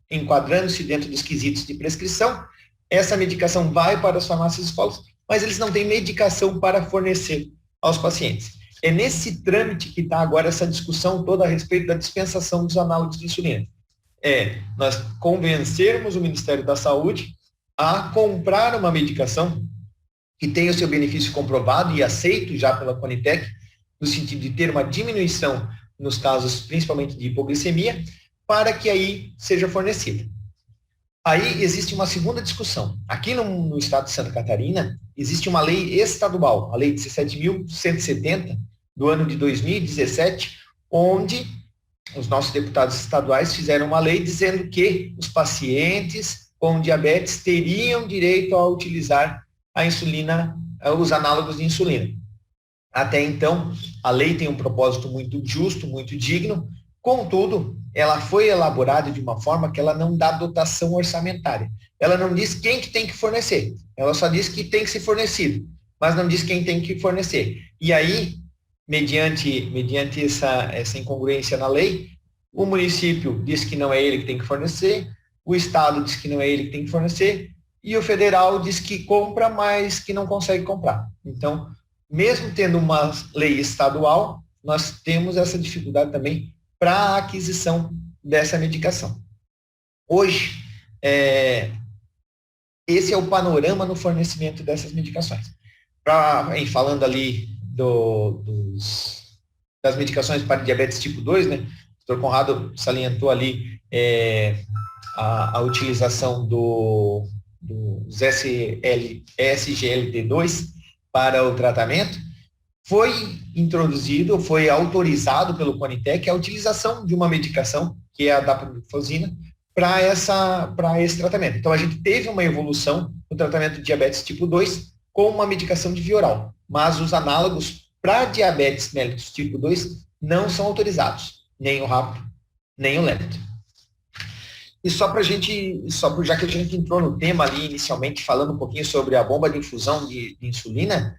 Speaker 4: enquadrando-se dentro dos quesitos de prescrição, essa medicação vai para as farmácias e escolas, mas eles não têm medicação para fornecer aos pacientes. É nesse trâmite que está agora essa discussão toda a respeito da dispensação dos análogos de insulina. Nós convencermos o Ministério da Saúde a comprar uma medicação que tenha o seu benefício comprovado e aceito já pela Conitec, no sentido de ter uma diminuição nos casos, principalmente de hipoglicemia, para que aí seja fornecida. Aí existe uma segunda discussão. Aqui no estado de Santa Catarina, existe uma lei estadual, a Lei 17.170, do ano de 2017, onde os nossos deputados estaduais fizeram uma lei dizendo que os pacientes com diabetes teriam direito a utilizar a insulina, os análogos de insulina. Até então, a lei tem um propósito muito justo, muito digno, contudo, ela foi elaborada de uma forma que ela não dá dotação orçamentária. Ela não diz quem que tem que fornecer, ela só diz que tem que ser fornecido, mas não diz quem tem que fornecer. E aí, mediante essa incongruência na lei, o município diz que não é ele que tem que fornecer, o estado diz que não é ele que tem que fornecer, e o federal diz que compra, mas que não consegue comprar. Então, mesmo tendo uma lei estadual, nós temos essa dificuldade também para a aquisição dessa medicação. Hoje, esse é o panorama no fornecimento dessas medicações. Falando ali das medicações para diabetes tipo 2, né? O Dr. Conrado salientou ali a utilização dos SGLT2 para o tratamento. Foi introduzido, foi autorizado pelo Conitec a utilização de uma medicação, que é a dapagliflozina, para esse tratamento. Então, a gente teve uma evolução no tratamento de diabetes tipo 2 com uma medicação de via oral, mas os análogos para diabetes mellitus tipo 2 não são autorizados, nem o rápido, nem o lento. E já que a gente entrou no tema ali inicialmente, falando um pouquinho sobre a bomba de infusão de insulina,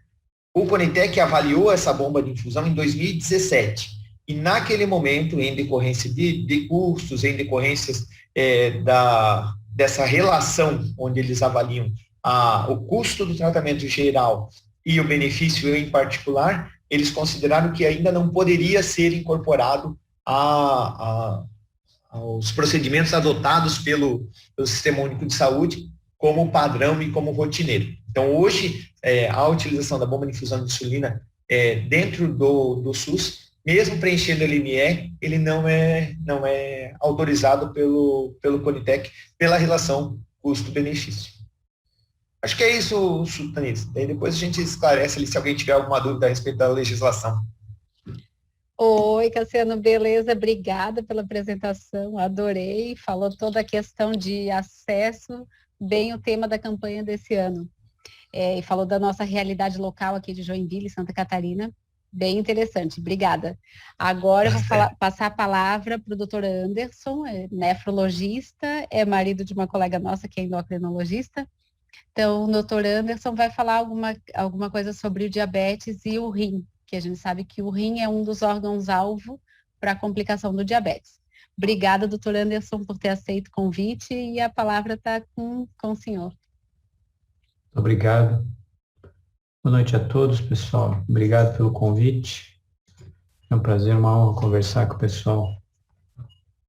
Speaker 4: o Conitec avaliou essa bomba de infusão em 2017. E naquele momento, em decorrência de custos, em decorrências dessa relação onde eles avaliam o custo do tratamento geral e o benefício em particular, eles consideraram que ainda não poderia ser incorporado aos procedimentos adotados pelo Sistema Único de Saúde como padrão e como rotineiro. Então, hoje, a utilização da bomba de infusão de insulina dentro do SUS, mesmo preenchendo o LME, ele não é autorizado pelo Conitec pela relação custo-benefício. Acho que é isso, Sultanês. Daí depois a gente esclarece ali se alguém tiver alguma dúvida a respeito da legislação.
Speaker 1: Oi, Cassiano, beleza? Obrigada pela apresentação, adorei. Falou toda a questão de acesso, bem o tema da campanha desse ano. E falou da nossa realidade local aqui de Joinville, Santa Catarina. Bem interessante, obrigada. Agora eu vou passar a palavra para o doutor Anderson, nefrologista, marido de uma colega nossa que é endocrinologista. Então, o doutor Anderson vai falar alguma coisa sobre o diabetes e o rim, que a gente sabe que o rim é um dos órgãos-alvo para a complicação do diabetes. Obrigada, doutor Anderson, por ter aceito o convite e a palavra está com o senhor.
Speaker 6: Obrigado. Boa noite a todos, pessoal. Obrigado pelo convite. É um prazer, uma honra conversar com o pessoal.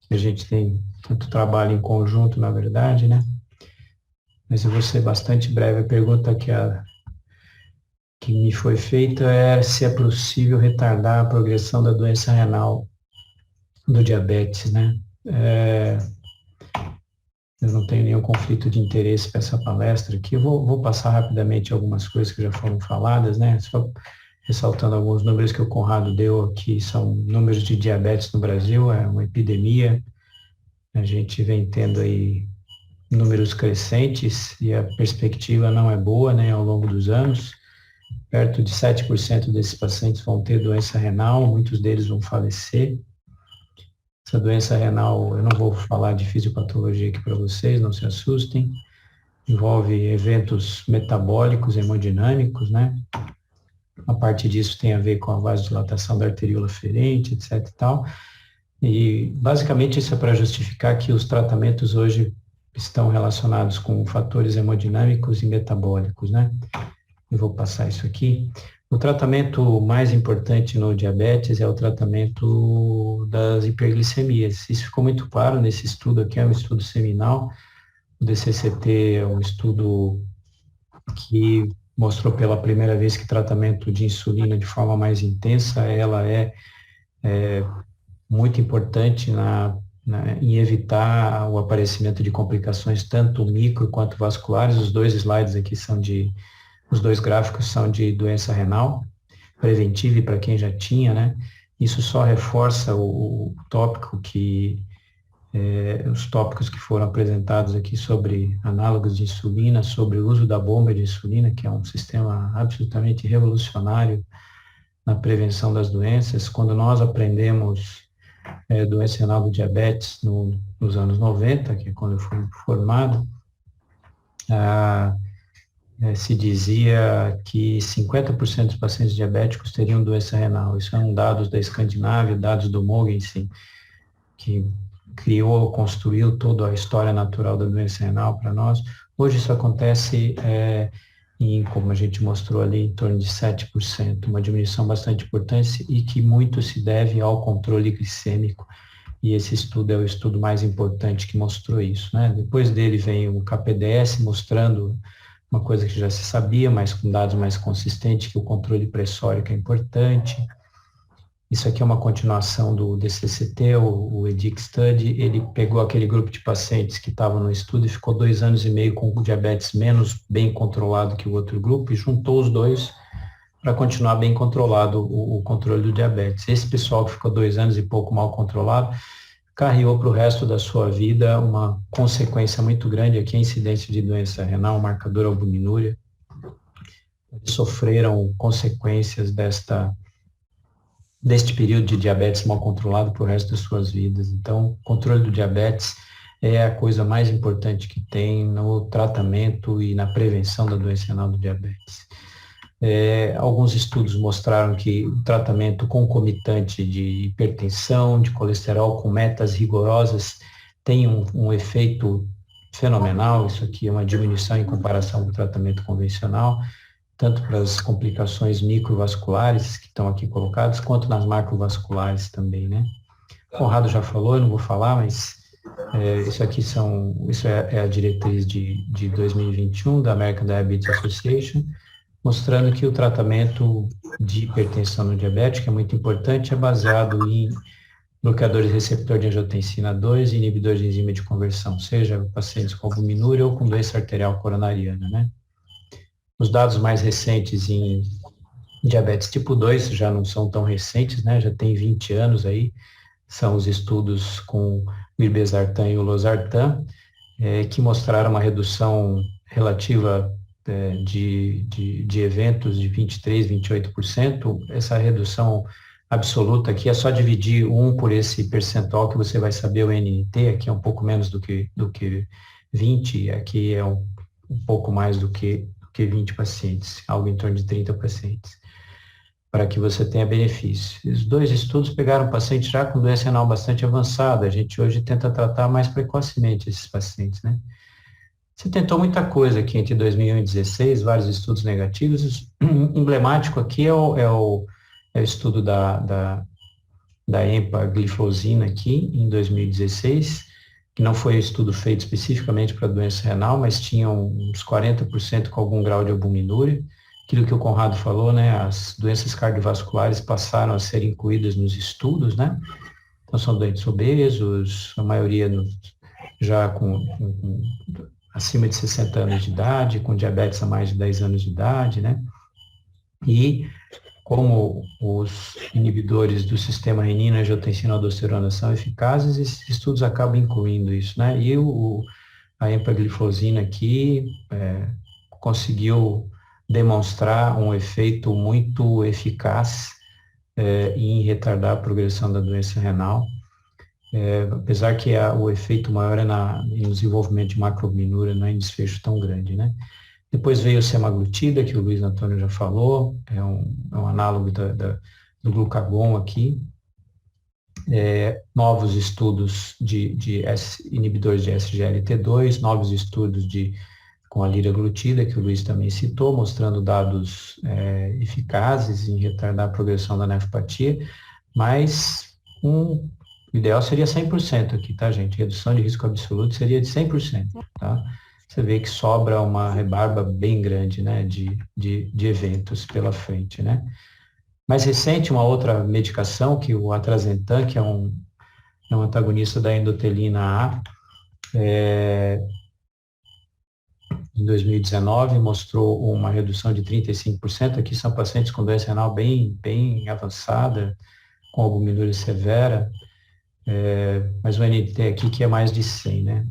Speaker 6: A gente tem tanto trabalho em conjunto, na verdade, né? Mas eu vou ser bastante breve. A pergunta que me foi feita é se é possível retardar a progressão da doença renal do diabetes, né? Eu não tenho nenhum conflito de interesse para essa palestra aqui. Eu vou passar rapidamente algumas coisas que já foram faladas, né? Só ressaltando alguns números que o Conrado deu aqui, são números de diabetes no Brasil, é uma epidemia. A gente vem tendo aí números crescentes e a perspectiva não é boa, né, ao longo dos anos. Perto de 7% desses pacientes vão ter doença renal, muitos deles vão falecer. Essa doença renal, eu não vou falar de fisiopatologia aqui para vocês, não se assustem. Envolve eventos metabólicos, hemodinâmicos, né? A parte disso tem a ver com a vasodilatação da arteríola ferente, etc. e tal. E, basicamente, isso é para justificar que os tratamentos hoje estão relacionados com fatores hemodinâmicos e metabólicos, né? Eu vou passar isso aqui. O tratamento mais importante no diabetes é o tratamento das hiperglicemias. Isso ficou muito claro nesse estudo aqui, é um estudo seminal. O DCCT é um estudo que mostrou pela primeira vez que tratamento de insulina de forma mais intensa, ela é muito importante em evitar o aparecimento de complicações tanto micro quanto vasculares. Os dois slides aqui os dois gráficos são de doença renal preventiva e para quem já tinha, né? Isso só reforça o tópico os tópicos que foram apresentados aqui sobre análogos de insulina, sobre o uso da bomba de insulina, que é um sistema absolutamente revolucionário na prevenção das doenças. Quando nós aprendemos doença renal do diabetes nos anos 90, que é quando eu fui formado, se dizia que 50% dos pacientes diabéticos teriam doença renal. Isso são dados da Escandinávia, dados do Mogensen, que construiu toda a história natural da doença renal para nós. Hoje isso acontece como a gente mostrou ali, em torno de 7%, uma diminuição bastante importante e que muito se deve ao controle glicêmico. E esse estudo é o estudo mais importante que mostrou isso, né? Depois dele vem o KPDS mostrando uma coisa que já se sabia, mas com dados mais consistentes, que o controle pressórico é importante. Isso aqui é uma continuação do DCCT, o EDIC Study. Ele pegou aquele grupo de pacientes que estavam no estudo e ficou 2 anos e meio com o diabetes menos bem controlado que o outro grupo e juntou os dois para continuar bem controlado o controle do diabetes. Esse pessoal que ficou 2 anos e pouco mal controlado, carreou para o resto da sua vida uma consequência muito grande aqui, a incidência de doença renal, marcador albuminúria. Eles sofreram consequências deste período de diabetes mal controlado para o resto das suas vidas. Então, o controle do diabetes é a coisa mais importante que tem no tratamento e na prevenção da doença renal do diabetes. Alguns estudos mostraram que o tratamento concomitante de hipertensão, de colesterol com metas rigorosas tem um efeito fenomenal. Isso aqui é uma diminuição em comparação com o tratamento convencional, tanto para as complicações microvasculares que estão aqui colocadas, quanto nas macrovasculares também, né? O Conrado já falou, eu não vou falar, mas isso é a diretriz de 2021 da American Diabetes Association, mostrando que o tratamento de hipertensão no diabético é muito importante, é baseado em bloqueadores receptor de angiotensina 2 e inibidores de enzima de conversão, seja pacientes com albuminúria ou com doença arterial coronariana, né? Os dados mais recentes em diabetes tipo 2 já não são tão recentes, né? Já tem 20 anos aí, são os estudos com o irbesartan e o losartan, que mostraram uma redução relativa de eventos de 23%, 28%. Essa redução absoluta aqui é só dividir 1 por esse percentual que você vai saber o NNT, aqui é um pouco menos do que 20, aqui é um pouco mais do que 20 pacientes, algo em torno de 30 pacientes, para que você tenha benefício. Os 2 estudos pegaram pacientes já com doença renal bastante avançada, a gente hoje tenta tratar mais precocemente esses pacientes, né? Você tentou muita coisa aqui entre 2001 e 2016, vários estudos negativos. Emblemático aqui é o estudo da empagliflozina aqui, em 2016, que não foi um estudo feito especificamente para doença renal, mas tinha uns 40% com algum grau de albuminúria. Aquilo que o Conrado falou, né, as doenças cardiovasculares passaram a ser incluídas nos estudos, né? Então, são doentes obesos, a maioria já com acima de 60 anos de idade, com diabetes há mais de 10 anos de idade, né? E como os inibidores do sistema renina, angiotensina, aldosterona são eficazes, esses estudos acabam incluindo isso, né? E a empagliflozina aqui conseguiu demonstrar um efeito muito eficaz em retardar a progressão da doença renal, apesar que o efeito maior é no desenvolvimento de macroalbuminúria, não é em desfecho tão grande, né? Depois veio o semaglutida, que o Luiz Antônio já falou, é um análogo do glucagon aqui. Novos estudos de inibidores de SGLT2, novos estudos com a liraglutida, que o Luiz também citou, mostrando dados eficazes em retardar a progressão da nefropatia, mas o ideal seria 100% aqui, tá, gente? Redução de risco absoluto seria de 100%, tá? Você vê que sobra uma rebarba bem grande, né, de eventos pela frente, né? Mais recente, uma outra medicação, que o atrasentan, que é um antagonista da endotelina A, em 2019, mostrou uma redução de 35%. Aqui são pacientes com doença renal bem avançada, com albuminúria severa, mas o NT aqui que é mais de 100, né?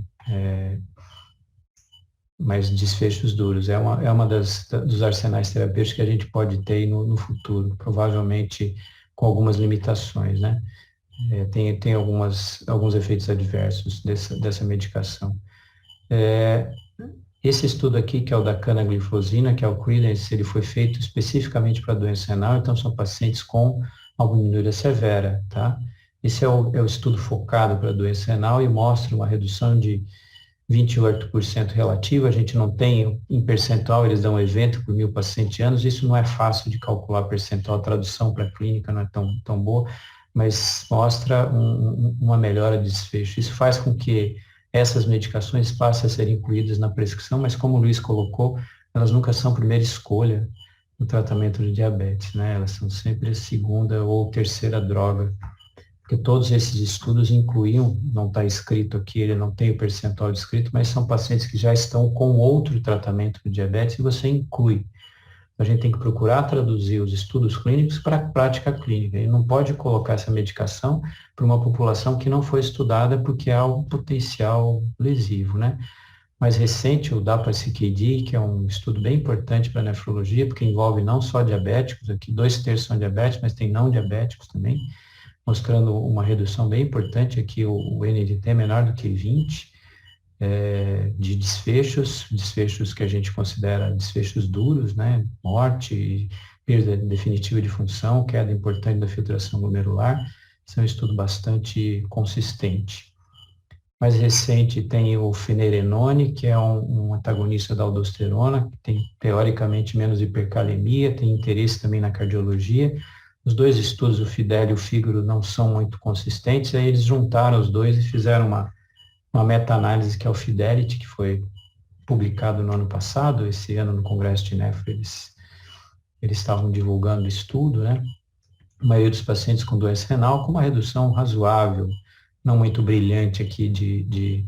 Speaker 6: Mais desfechos duros. É uma dos arsenais terapêuticos que a gente pode ter no futuro, provavelmente com algumas limitações, né? Tem alguns efeitos adversos dessa medicação. Esse estudo aqui, que é o da canagliflozina, que é o Credence, ele foi feito especificamente para doença renal, então são pacientes com albuminúria severa, tá? Esse é o estudo focado para doença renal e mostra uma redução de 28% relativa. A gente não tem em percentual, eles dão um evento por 1.000 pacientes anos, isso não é fácil de calcular percentual, a tradução para a clínica não é tão boa, mas mostra uma melhora de desfecho. Isso faz com que essas medicações passem a ser incluídas na prescrição, mas como o Luiz colocou, elas nunca são primeira escolha no tratamento de diabetes, né? Elas são sempre a segunda ou terceira droga, porque todos esses estudos incluíam, não está escrito aqui, ele não tem o percentual descrito, mas são pacientes que já estão com outro tratamento de diabetes e você inclui A gente tem que procurar traduzir os estudos clínicos para a prática clínica. E não pode colocar essa medicação para uma população que não foi estudada porque há um potencial lesivo, né? Mais recente, o DAPA-CKD, que é um estudo bem importante para a nefrologia, porque envolve não só diabéticos, aqui 2/3 são diabéticos, mas tem não diabéticos também, mostrando uma redução bem importante, aqui o NDT é menor do que 20, de desfechos que a gente considera desfechos duros, né, morte, perda definitiva de função, queda importante da filtração glomerular. Esse é um estudo bastante consistente. Mais recente tem o finerenone, que é um antagonista da aldosterona, que tem teoricamente menos hipercalemia, tem interesse também na cardiologia. Os dois estudos, o FIDEL e o FIGARO, não são muito consistentes, aí eles juntaram os dois e fizeram uma meta-análise que é o Fidelity, que foi publicado no ano passado. Esse ano no Congresso de Nefro eles estavam divulgando o estudo, né? A maioria dos pacientes com doença renal com uma redução razoável, não muito brilhante aqui de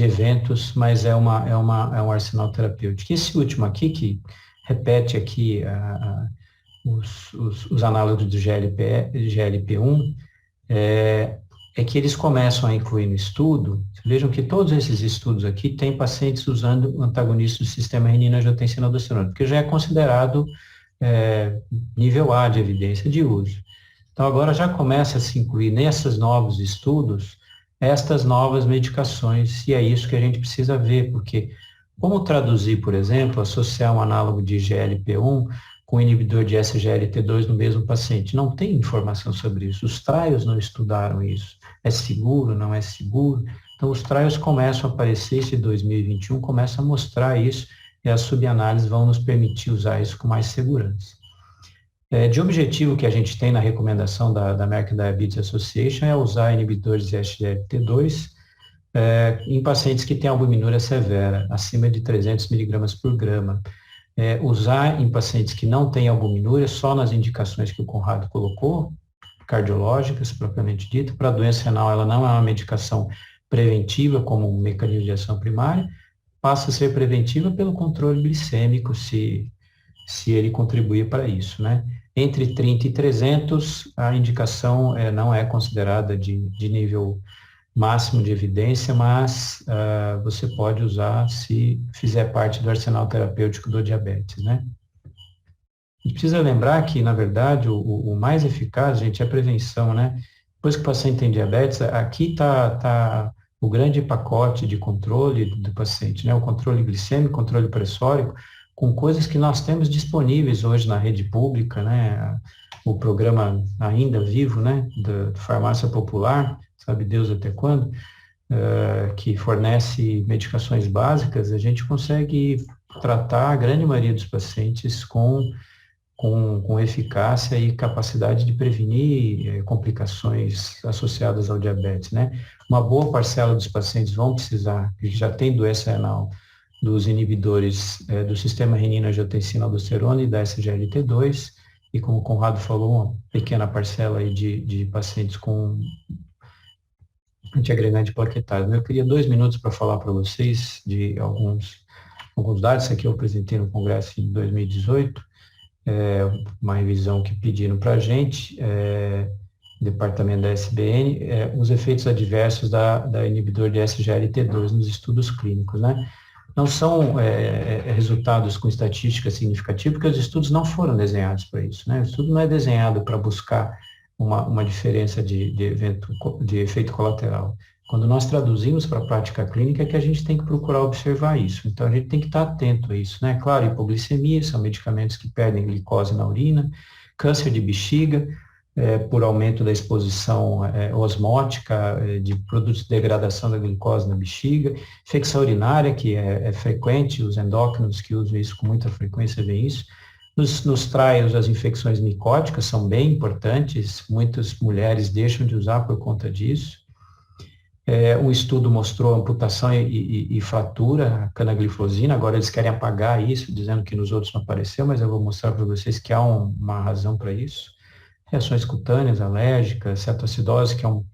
Speaker 6: eventos, mas é um arsenal terapêutico. Esse último aqui, que repete aqui os análogos do GLP-1, é que eles começam a incluir no estudo. Vejam que todos esses estudos aqui têm pacientes usando antagonistas do sistema renina-angiotensina-aldosterona, porque já é considerado nível A de evidência de uso. Então, agora já começa a se incluir nesses novos estudos estas novas medicações, e é isso que a gente precisa ver, porque como traduzir, por exemplo, associar um análogo de GLP-1 com inibidor de SGLT2 no mesmo paciente? Não tem informação sobre isso. Os trials não estudaram isso. É seguro, não é seguro? Então, os trials começam a aparecer, esse 2021 começa a mostrar isso, e as subanálises vão nos permitir usar isso com mais segurança. De objetivo que a gente tem na recomendação da American Diabetes Association é usar inibidores de SGLT2 em pacientes que têm albuminúria severa, acima de 300 miligramas por grama. Usar em pacientes que não têm albuminúria só nas indicações que o Conrado colocou, cardiológicas, propriamente dito. Para a doença renal, ela não é uma medicação preventiva como um mecanismo de ação primária, passa a ser preventiva pelo controle glicêmico, se ele contribuir para isso, né? Entre 30 e 300, a indicação não é considerada de nível máximo de evidência, mas você pode usar se fizer parte do arsenal terapêutico do diabetes, né? A gente precisa lembrar que, na verdade, o mais eficaz, gente, é a prevenção, né? Depois que o paciente tem diabetes, aqui está o grande pacote de controle do paciente, né? O controle glicêmico, controle pressórico, com coisas que nós temos disponíveis hoje na rede pública, né? O programa ainda vivo, né? Da farmácia popular, sabe Deus até quando, que fornece medicações básicas, a gente consegue tratar a grande maioria dos pacientes com eficácia e capacidade de prevenir complicações associadas ao diabetes, né? Uma boa parcela dos pacientes vão precisar, que já tem doença renal, dos inibidores do sistema renina-angiotensina-aldosterona e da SGLT2, e como o Conrado falou, uma pequena parcela aí de pacientes com antiagregante plaquetário. Eu queria 2 minutos para falar para vocês de alguns dados. Isso aqui eu apresentei no congresso em 2018, uma revisão que pediram para a gente, departamento da SBN, os efeitos adversos da inibidor de SGLT2 nos estudos clínicos, né? Não são resultados com estatística significativa, porque os estudos não foram desenhados para isso, né? O estudo não é desenhado para buscar uma diferença de efeito colateral. Quando nós traduzimos para a prática clínica, é que a gente tem que procurar observar isso. Então, a gente tem que estar atento a isso, né? Claro, hipoglicemia, são medicamentos que perdem glicose na urina, câncer de bexiga, por aumento da exposição osmótica de produtos de degradação da glicose na bexiga, infecção urinária, que é frequente, os endócrinos que usam isso com muita frequência veem isso. Nos trials, as infecções micóticas são bem importantes, muitas mulheres deixam de usar por conta disso. Um estudo mostrou amputação e fratura, a canaglifosina, agora eles querem apagar isso, dizendo que nos outros não apareceu, mas eu vou mostrar para vocês que há uma razão para isso. Reações cutâneas, alérgicas, cetoacidose, que é o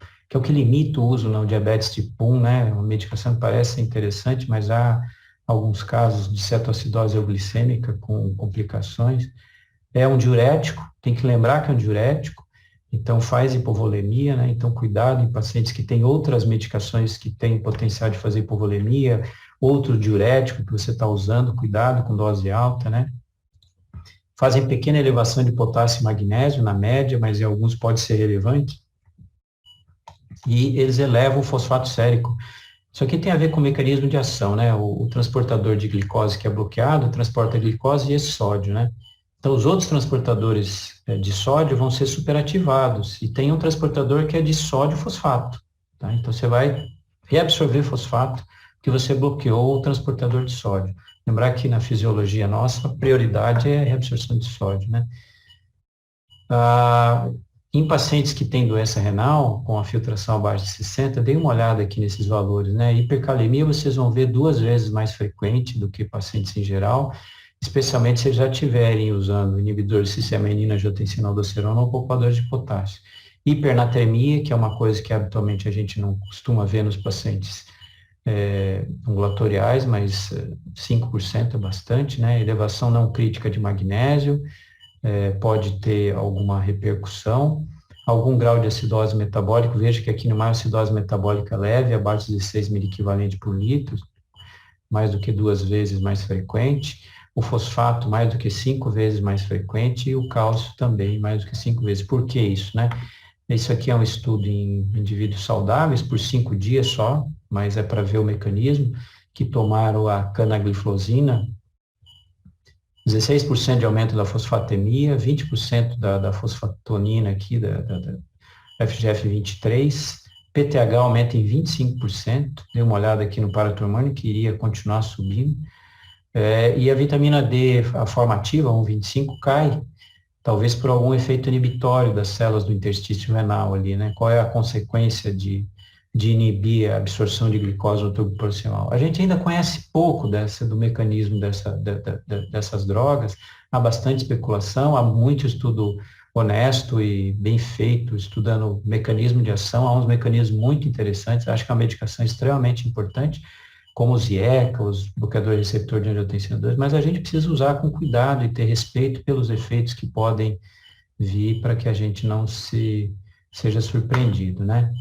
Speaker 6: que limita o uso no diabetes tipo 1, né? Uma medicação que parece ser interessante, mas há alguns casos de cetoacidose euglicêmica com complicações. É um diurético, tem que lembrar que é um diurético, então faz hipovolemia, né? Então cuidado em pacientes que têm outras medicações que têm potencial de fazer hipovolemia, outro diurético que você está usando, cuidado com dose alta, né? Fazem pequena elevação de potássio e magnésio na média, mas em alguns pode ser relevante. E eles elevam o fosfato sérico. Isso aqui tem a ver com o mecanismo de ação, né? O transportador de glicose que é bloqueado transporta glicose e esse sódio, né? Então, os outros transportadores de sódio vão ser superativados. E tem um transportador que é de sódio fosfato, tá? Então, você vai reabsorver fosfato porque você bloqueou o transportador de sódio. Lembrar que na fisiologia nossa, a prioridade é a reabsorção de sódio, né? Em pacientes que têm doença renal, com a filtração abaixo de 60, dê uma olhada aqui nesses valores, né? Hipercalemia vocês vão ver 2 vezes mais frequente do que pacientes em geral, especialmente se eles já estiverem usando inibidor de cisteamina, angiotensina, aldosterona ou poupador de potássio. Hipernatremia, que é uma coisa que habitualmente a gente não costuma ver nos pacientes ambulatoriais, mas 5% é bastante, né? Elevação não crítica de magnésio, pode ter alguma repercussão, algum grau de acidose metabólica, veja que aqui não é uma acidose metabólica leve, abaixo de 6 miliequivalente por litro, mais do que 2 vezes mais frequente, o fosfato mais do que 5 vezes mais frequente e o cálcio também mais do que 5 vezes. Por que isso, né? Isso aqui é um estudo em indivíduos saudáveis por 5 dias só, mas é para ver o mecanismo, que tomaram a canagliflozina, 16% de aumento da fosfatemia, 20% da fosfatonina aqui, da FGF23, PTH aumenta em 25%, dei uma olhada aqui no paratormônio, que iria continuar subindo, e a vitamina D, a forma ativa, 1,25, cai, talvez por algum efeito inibitório das células do interstício renal ali, né? Qual é a consequência de inibir a absorção de glicose no tubo proximal? A gente ainda conhece pouco do mecanismo dessas drogas, há bastante especulação, há muito estudo honesto e bem feito, estudando o mecanismo de ação, há uns mecanismos muito interessantes, acho que é uma medicação extremamente importante, como os IECA, os bloqueadores de receptor de angiotensina 2, mas a gente precisa usar com cuidado e ter respeito pelos efeitos que podem vir para que a gente não seja surpreendido, né?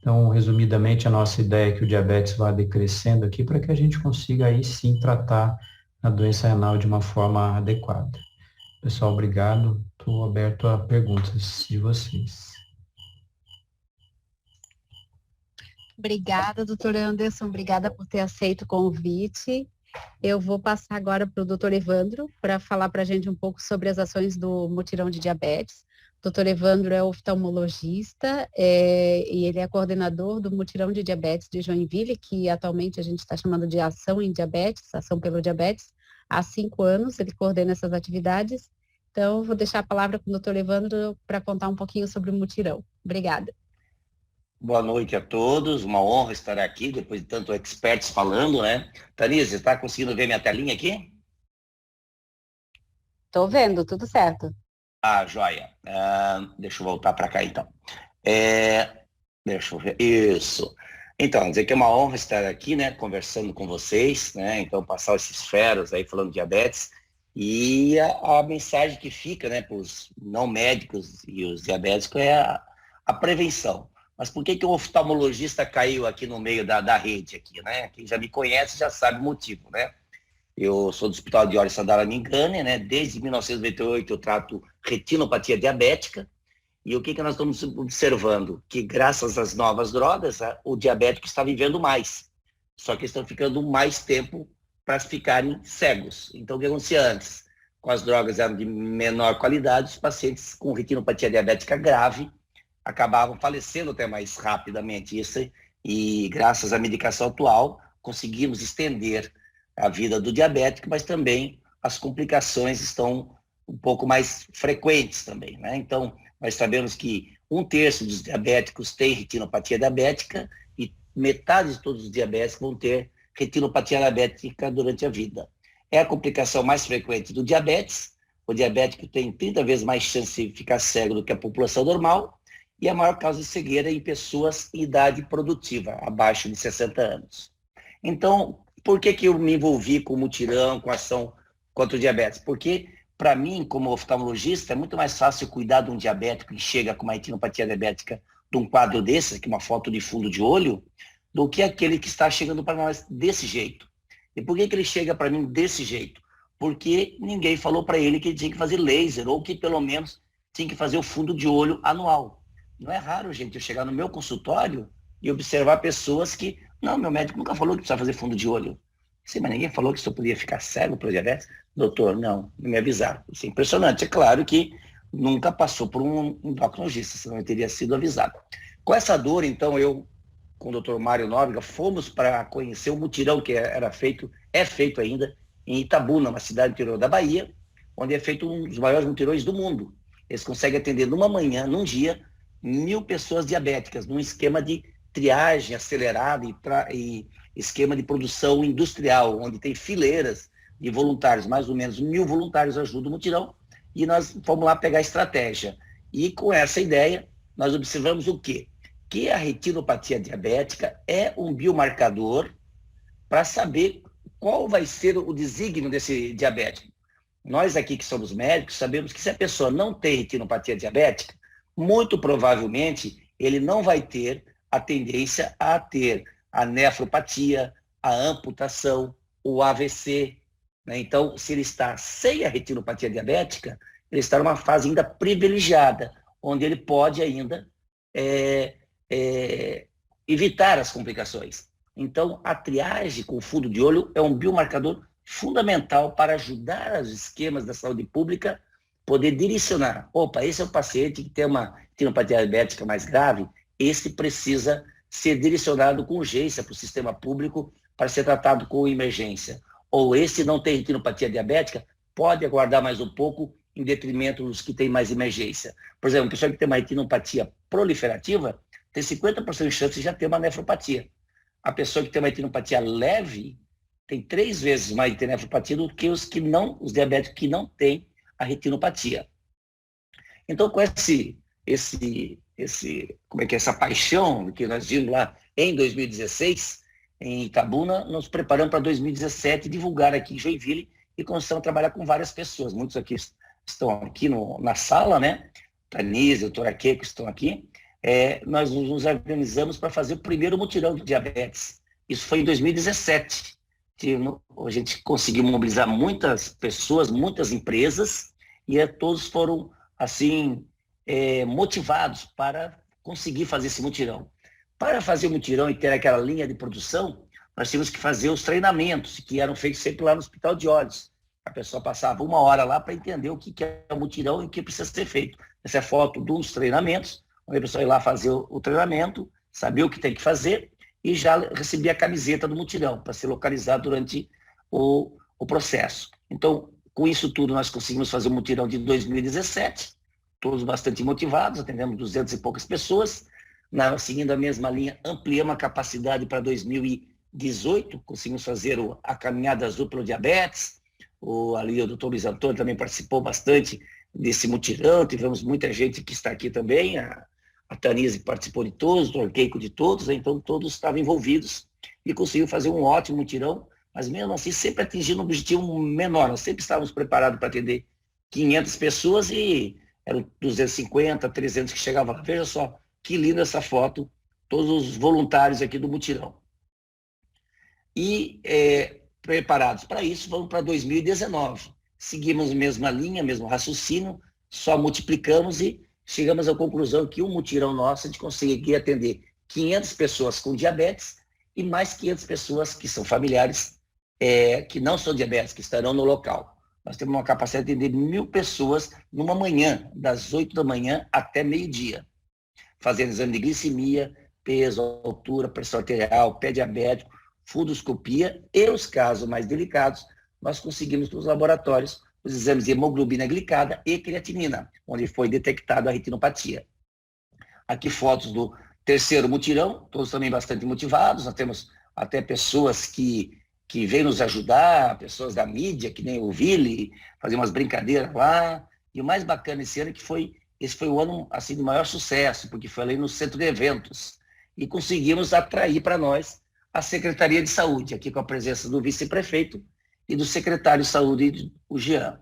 Speaker 6: Então, resumidamente, a nossa ideia é que o diabetes vá decrescendo aqui para que a gente consiga aí sim tratar a doença renal de uma forma adequada. Pessoal, obrigado. Estou aberto a perguntas de vocês.
Speaker 1: Obrigada, doutor Anderson, obrigada por ter aceito o convite. Eu vou passar agora para o doutor Evandro para falar para a gente um pouco sobre as ações do Mutirão de Diabetes. O doutor Evandro é oftalmologista e ele é coordenador do Mutirão de Diabetes de Joinville, que atualmente a gente está chamando de Ação em Diabetes, Ação pelo Diabetes. Há 5 anos ele coordena essas atividades. Então, eu vou deixar a palavra com o doutor Evandro para contar um pouquinho sobre o Mutirão. Obrigada.
Speaker 7: Boa noite a todos, uma honra estar aqui, depois de tanto experts falando, né? Tanise, você está conseguindo ver minha telinha aqui?
Speaker 1: Estou vendo, tudo certo.
Speaker 7: Joia. Deixa eu voltar para cá, então. Deixa eu ver. Isso. Então, dizer que é uma honra estar aqui, né, conversando com vocês, né? Então, passar esses feras aí falando de diabetes. E a mensagem que fica, né, para os não médicos e os diabéticos é a prevenção. Mas por que o oftalmologista caiu aqui no meio da rede aqui, né? Quem já me conhece já sabe o motivo, né? Eu sou do Hospital de Ori Sandara Mingane, né? Desde 1998 eu trato retinopatia diabética. E o que nós estamos observando? Que graças às novas drogas, o diabético está vivendo mais. Só que estão ficando mais tempo para ficarem cegos. Então, o que acontecia antes? Com as drogas eram de menor qualidade, os pacientes com retinopatia diabética grave acabavam falecendo até mais rapidamente. E graças à medicação atual, conseguimos estender a vida do diabético, mas também as complicações estão um pouco mais frequentes também, né? Então, nós sabemos que 1/3 dos diabéticos tem retinopatia diabética e metade de todos os diabéticos vão ter retinopatia diabética durante a vida. É a complicação mais frequente do diabetes. O diabético tem 30 vezes mais chance de ficar cego do que a população normal e a maior causa de cegueira é em pessoas em idade produtiva, abaixo de 60 anos. Então, por que eu me envolvi com o mutirão, com a ação contra o diabetes? Porque, para mim, como oftalmologista, é muito mais fácil cuidar de um diabético que chega com uma retinopatia diabética de um quadro desse, que é uma foto de fundo de olho, do que aquele que está chegando para nós desse jeito. E por que ele chega para mim desse jeito? Porque ninguém falou para ele que ele tinha que fazer laser, ou que pelo menos tinha que fazer o fundo de olho anual. Não é raro, gente, eu chegar no meu consultório e observar pessoas que, não, meu médico nunca falou que precisava fazer fundo de olho. Sim, mas ninguém falou que isso podia ficar cego para o diabetes? Doutor, não me avisaram. Isso é impressionante. É claro que nunca passou por um endocrinologista, senão eu teria sido avisado. Com essa dor, então, eu, com o doutor Mário Nóbrega, fomos para conhecer o mutirão que é feito ainda em Itabuna, uma cidade interior da Bahia, onde é feito um dos maiores mutirões do mundo. Eles conseguem atender numa manhã, num dia, 1.000 pessoas diabéticas, num esquema de triagem acelerada e esquema de produção industrial, onde tem fileiras de voluntários, mais ou menos 1.000 voluntários ajudam o mutirão, e nós fomos lá pegar a estratégia. E com essa ideia, nós observamos o quê? Que a retinopatia diabética é um biomarcador para saber qual vai ser o desígnio desse diabético. Nós aqui que somos médicos sabemos que se a pessoa não tem retinopatia diabética, muito provavelmente ele não vai ter a tendência a ter a nefropatia, a amputação, o AVC. Né? Então, se ele está sem a retinopatia diabética, ele está numa fase ainda privilegiada, onde ele pode ainda evitar as complicações. Então, a triagem com fundo de olho é um biomarcador fundamental para ajudar os esquemas da saúde pública poder direcionar. Opa, esse é o paciente que tem uma retinopatia diabética mais grave, esse precisa ser direcionado com urgência para o sistema público para ser tratado com emergência. Ou esse não tem retinopatia diabética, pode aguardar mais um pouco em detrimento dos que têm mais emergência. Por exemplo, a pessoa que tem uma retinopatia proliferativa tem 50% de chance de já ter uma nefropatia. A pessoa que tem uma retinopatia leve tem 3 vezes mais de ter nefropatia do que os diabéticos que não têm a retinopatia. Então, com essa paixão que nós vimos lá em 2016, em Itabuna, nos preparamos para 2017 divulgar aqui em Joinville e começamos a trabalhar com várias pessoas. Muitos aqui estão aqui na sala, né? Tanise, doutora Keiko estão aqui. Nós nos organizamos para fazer o primeiro mutirão de diabetes. Isso foi em 2017. A gente conseguiu mobilizar muitas pessoas, muitas empresas, e todos foram, assim, motivados para conseguir fazer esse mutirão. Para fazer o mutirão e ter aquela linha de produção, nós tínhamos que fazer os treinamentos, que eram feitos sempre lá no Hospital de Olhos. A pessoa passava 1 hora lá para entender o que é o mutirão e o que precisa ser feito. Essa é a foto dos treinamentos, onde a pessoa ia lá fazer o treinamento, sabia o que tem que fazer e já recebia a camiseta do mutirão para ser localizado durante o processo. Então, com isso tudo, nós conseguimos fazer o mutirão de 2017, todos bastante motivados, atendemos 200 e poucas pessoas. Seguindo a mesma linha, ampliamos a capacidade para 2018, conseguimos fazer a caminhada azul pelo diabetes. Ali o doutor Luiz Antônio também participou bastante desse mutirão, tivemos muita gente que está aqui também, a Tanise participou de todos, o doutor Keiko de todos, então todos estavam envolvidos e conseguiu fazer um ótimo mutirão, mas mesmo assim sempre atingindo um objetivo menor. Nós sempre estávamos preparados para atender 500 pessoas e eram 250, 300 que chegavam lá. Veja só que linda essa foto, todos os voluntários aqui do mutirão. E preparados para isso, vamos para 2019. Seguimos a mesma linha, mesmo raciocínio, só multiplicamos e chegamos à conclusão que o mutirão nosso, a gente conseguiria atender 500 pessoas com diabetes e mais 500 pessoas que são familiares, que não são diabéticos, que estarão no local. Nós temos uma capacidade de atender 1.000 pessoas numa manhã, das 8 da manhã até meio-dia, fazendo exame de glicemia, peso, altura, pressão arterial, pé diabético, fundoscopia e os casos mais delicados, nós conseguimos nos laboratórios os exames de hemoglobina glicada e creatinina, onde foi detectada a retinopatia. Aqui fotos do terceiro mutirão, todos também bastante motivados, nós temos até pessoas que veio nos ajudar, pessoas da mídia, que nem o Vili, fazer umas brincadeiras lá. E o mais bacana esse ano é que esse foi o ano assim, de maior sucesso, porque foi ali no centro de eventos. E conseguimos atrair para nós a Secretaria de Saúde, aqui com a presença do vice-prefeito e do secretário de Saúde, o Jean.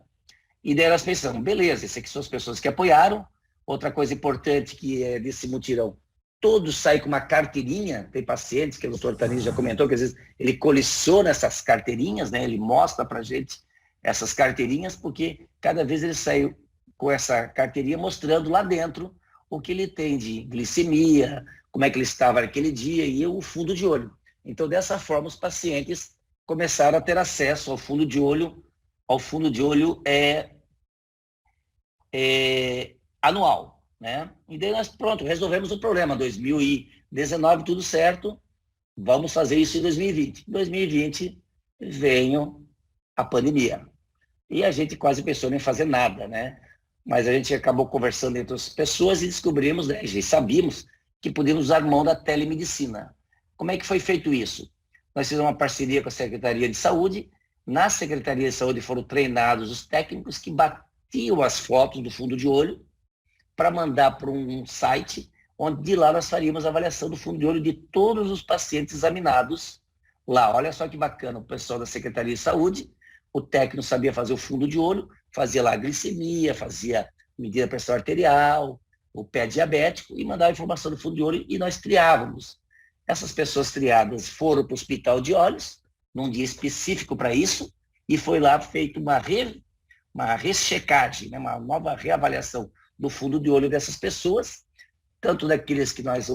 Speaker 7: E daí nós pensamos, beleza, essas aqui são as pessoas que apoiaram. Outra coisa importante que é desse mutirão, todos saem com uma carteirinha, tem pacientes, que o doutor Tanis já comentou, que às vezes ele coleciona essas carteirinhas, né? Ele mostra para a gente essas carteirinhas, porque cada vez ele sai com essa carteirinha mostrando lá dentro o que ele tem de glicemia, como é que ele estava naquele dia e o fundo de olho. Então, dessa forma, os pacientes começaram a ter acesso ao fundo de olho, anual, né? E daí nós, pronto, resolvemos o problema. 2019, tudo certo, vamos fazer isso em 2020. Em 2020, veio a pandemia. E a gente quase pensou em fazer nada, né? Mas a gente acabou conversando entre as pessoas e descobrimos, né, e sabíamos que podíamos usar mão da telemedicina. Como é que foi feito isso? Nós fizemos uma parceria com a Secretaria de Saúde. Na Secretaria de Saúde foram treinados os técnicos que batiam as fotos do fundo de olho para mandar para um site, onde de lá nós faríamos a avaliação do fundo de olho de todos os pacientes examinados lá. Olha só que bacana, o pessoal da Secretaria de Saúde, o técnico sabia fazer o fundo de olho, fazia lá a glicemia, fazia medida da pressão arterial, o pé diabético e mandava a informação do fundo de olho e nós triávamos. Essas pessoas triadas foram para o hospital de olhos, num dia específico para isso, e foi lá feita uma rechecagem, né, uma nova reavaliação do fundo de olho dessas pessoas, tanto daqueles que nós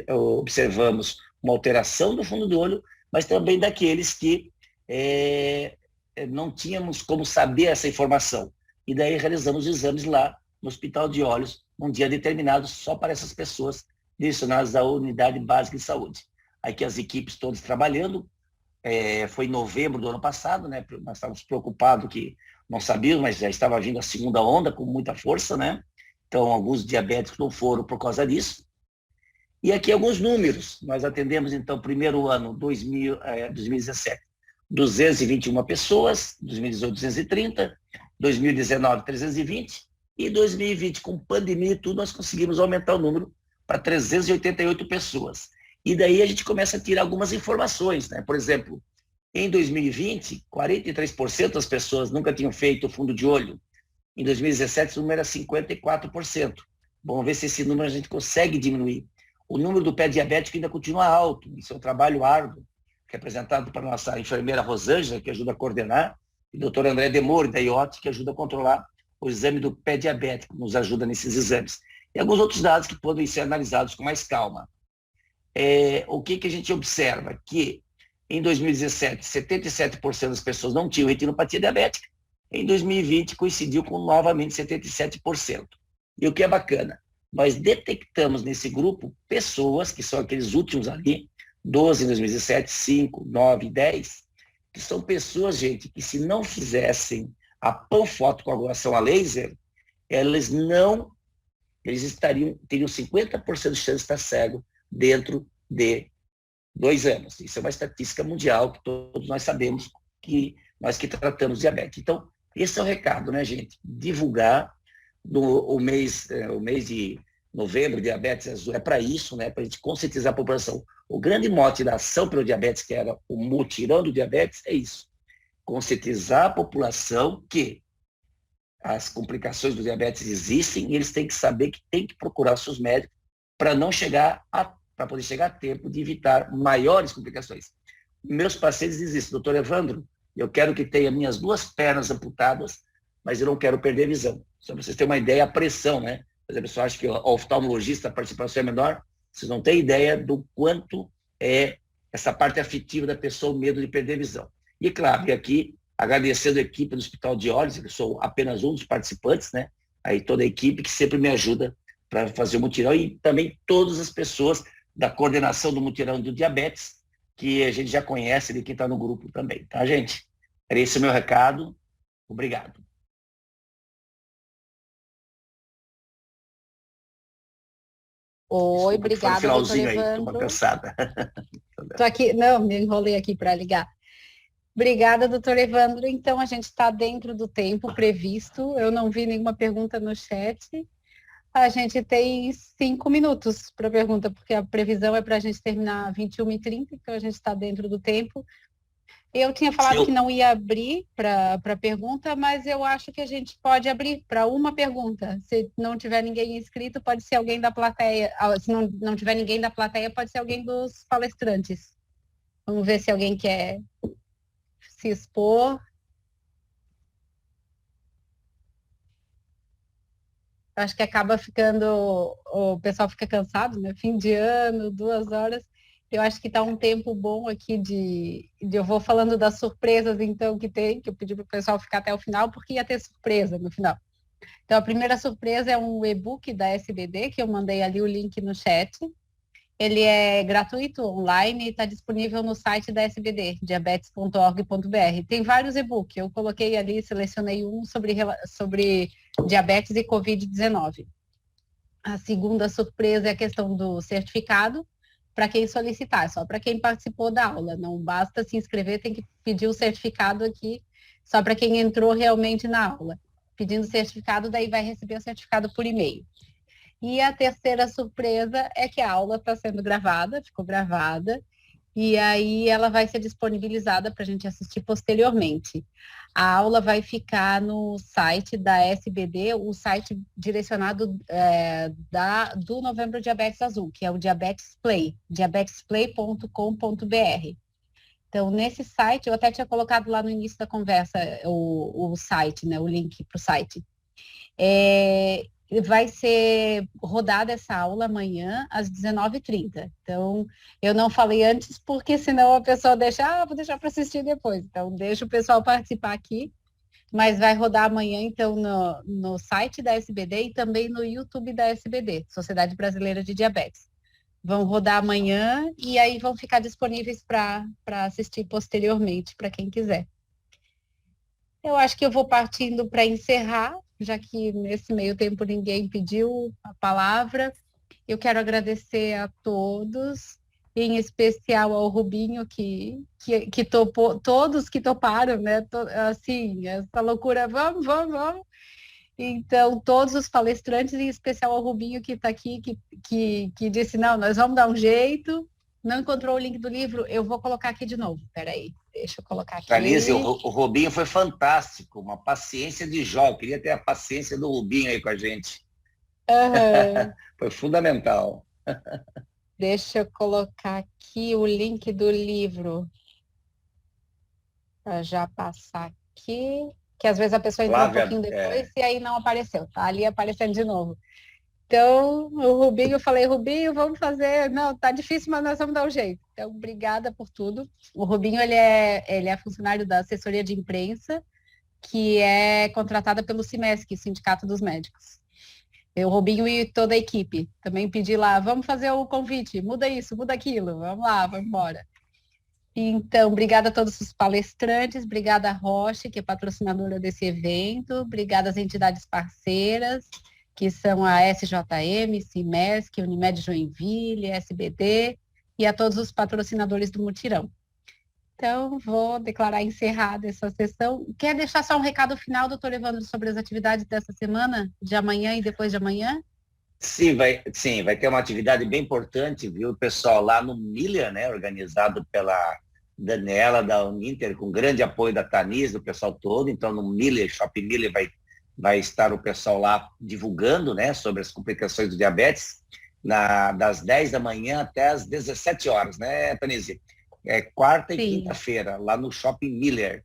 Speaker 7: observamos uma alteração do fundo de olho, mas também daqueles que não tínhamos como saber essa informação. E daí realizamos exames lá no Hospital de Olhos, num dia determinado só para essas pessoas direcionadas à Unidade Básica de Saúde. Aqui as equipes todas trabalhando, foi em novembro do ano passado, né? Nós estávamos preocupados que não sabíamos, mas já estava vindo a segunda onda com muita força, né? Então, alguns diabéticos não foram por causa disso. E aqui alguns números. Nós atendemos, então, primeiro ano, 2017, 221 pessoas, 2018, 230, 2019, 320, e 2020, com pandemia e tudo, nós conseguimos aumentar o número para 388 pessoas. E daí a gente começa a tirar algumas informações, né? Por exemplo, em 2020, 43% das pessoas nunca tinham feito o fundo de olho. Em 2017, esse número era 54%. Vamos ver se esse número a gente consegue diminuir. O número do pé diabético ainda continua alto. Isso é um trabalho árduo, representado por nossa enfermeira Rosângela, que ajuda a coordenar, e o doutor André Demore, da IOT, que ajuda a controlar o exame do pé diabético, nos ajuda nesses exames. E alguns outros dados que podem ser analisados com mais calma. O que a gente observa? Que em 2017, 77% das pessoas não tinham retinopatia diabética. Em 2020, coincidiu com novamente 77%. E o que é bacana, nós detectamos nesse grupo pessoas, que são aqueles últimos ali, 12 em 2017, 5, 9, 10, que são pessoas, gente, que se não fizessem a panfotocoagulação a laser, eles teriam 50% de chance de estar cego dentro de 2 anos. Isso é uma estatística mundial que todos nós sabemos, que nós que tratamos diabetes. Então, esse é o recado, né, gente? Divulgar o mês de novembro, diabetes azul, é para isso, né? Para a gente conscientizar a população. O grande mote da ação pelo diabetes, que era o mutirão do diabetes, é isso. Conscientizar a população que as complicações do diabetes existem e eles têm que saber que tem que procurar os seus médicos para poder chegar a tempo de evitar maiores complicações. Meus pacientes dizem isso, doutor Evandro, eu quero que tenha minhas 2 pernas amputadas, mas eu não quero perder a visão. Só para vocês terem uma ideia, a pressão, né? Mas a pessoa acha que o oftalmologista, a participação é menor, vocês não têm ideia do quanto é essa parte afetiva da pessoa, o medo de perder a visão. E claro, e aqui, agradecendo a equipe do Hospital de Olhos, eu sou apenas um dos participantes, né? Aí toda a equipe que sempre me ajuda para fazer o mutirão e também todas as pessoas da coordenação do mutirão do diabetes, que a gente já conhece de quem está no grupo também, tá, gente? Esse é o meu recado. Obrigado.
Speaker 1: Oi, obrigada,
Speaker 7: finalzinho
Speaker 1: doutor
Speaker 7: aí,
Speaker 1: Evandro.
Speaker 7: tô cansada.
Speaker 1: Estou aqui, não, me enrolei aqui para ligar. Obrigada, doutor Evandro. Então, a gente está dentro do tempo previsto. Eu não vi nenhuma pergunta no chat. A gente tem 5 minutos para pergunta, porque a previsão é para a gente terminar 21h30, então a gente está dentro do tempo. Eu tinha falado que não ia abrir para pergunta, mas eu acho que a gente pode abrir para uma pergunta. Se não tiver ninguém inscrito, pode ser alguém da plateia. Se não tiver ninguém da plateia, pode ser alguém dos palestrantes. Vamos ver se alguém quer se expor. Acho que acaba ficando, o pessoal fica cansado, né? Fim de ano, 2 horas. Eu acho que está um tempo bom aqui eu vou falando das surpresas, então, que eu pedi para o pessoal ficar até o final, porque ia ter surpresa no final. Então, a primeira surpresa é um e-book da SBD, que eu mandei ali o link no chat. Ele é gratuito, online, e está disponível no site da SBD, diabetes.org.br. Tem vários e-books, eu coloquei ali, selecionei um sobre diabetes e Covid-19. A segunda surpresa é a questão do certificado, para quem solicitar, só para quem participou da aula. Não basta se inscrever, tem que pedir o certificado aqui, só para quem entrou realmente na aula. Pedindo certificado, daí vai receber o certificado por e-mail. E a terceira surpresa é que a aula está sendo gravada, ficou gravada, e aí ela vai ser disponibilizada para a gente assistir posteriormente. A aula vai ficar no site da SBD, o site direcionado do Novembro Diabetes Azul, que é o Diabetes Play, diabetesplay.com.br. Então, nesse site, eu até tinha colocado lá no início da conversa o site, né, o link para o site. Vai ser rodada essa aula amanhã às 19h30. Então, eu não falei antes porque senão a pessoa vou deixar para assistir depois. Então, deixa o pessoal participar aqui, mas vai rodar amanhã, então, no site da SBD e também no YouTube da SBD, Sociedade Brasileira de Diabetes. Vão rodar amanhã e aí vão ficar disponíveis para assistir posteriormente, para quem quiser. Eu acho que eu vou partindo para encerrar, já que nesse meio tempo ninguém pediu a palavra. Eu quero agradecer a todos, em especial ao Rubinho, que topou, todos que toparam, né? Assim, essa loucura, vamos. Então, todos os palestrantes, em especial ao Rubinho, que está aqui, que disse, não, nós vamos dar um jeito. Não encontrou o link do livro, eu vou colocar aqui de novo. Peraí, deixa eu colocar aqui.
Speaker 7: Alice, o Rubinho foi fantástico, uma paciência de Jó. Eu queria ter a paciência do Rubinho aí com a gente.
Speaker 1: Uhum.
Speaker 7: Foi fundamental.
Speaker 1: Deixa eu colocar aqui o link do livro. Para já passar aqui. Que às vezes a pessoa entrou
Speaker 7: Flávia,
Speaker 1: um pouquinho depois e aí não apareceu. Tá ali aparecendo de novo. Então, o Rubinho, eu falei, Rubinho, vamos fazer. Não, tá difícil, mas nós vamos dar um jeito. Então, obrigada por tudo. O Rubinho, ele é funcionário da assessoria de imprensa, que é contratada pelo CIMESC, Sindicato dos Médicos. O Rubinho e toda a equipe. Também pedi lá, vamos fazer o convite, muda isso, muda aquilo, vamos lá, vamos embora. Então, obrigada a todos os palestrantes, obrigada a Roche, que é patrocinadora desse evento, obrigada às entidades parceiras, que são a SJM, CIMESC, Unimed Joinville, SBD, e a todos os patrocinadores do Mutirão. Então, vou declarar encerrada essa sessão. Quer deixar só um recado final, doutor Evandro, sobre as atividades dessa semana, de amanhã e depois de amanhã?
Speaker 7: Sim, vai ter uma atividade bem importante, viu, o pessoal lá no Miller, né, organizado pela Daniela da Uninter, com grande apoio da Tanis, do pessoal todo. Então, no Miller, Shopping Miller, vai estar o pessoal lá divulgando, né, sobre as complicações do diabetes, das 10 da manhã até as 17 horas, né, Tanise? Quarta e quinta-feira, lá no Shopping Miller.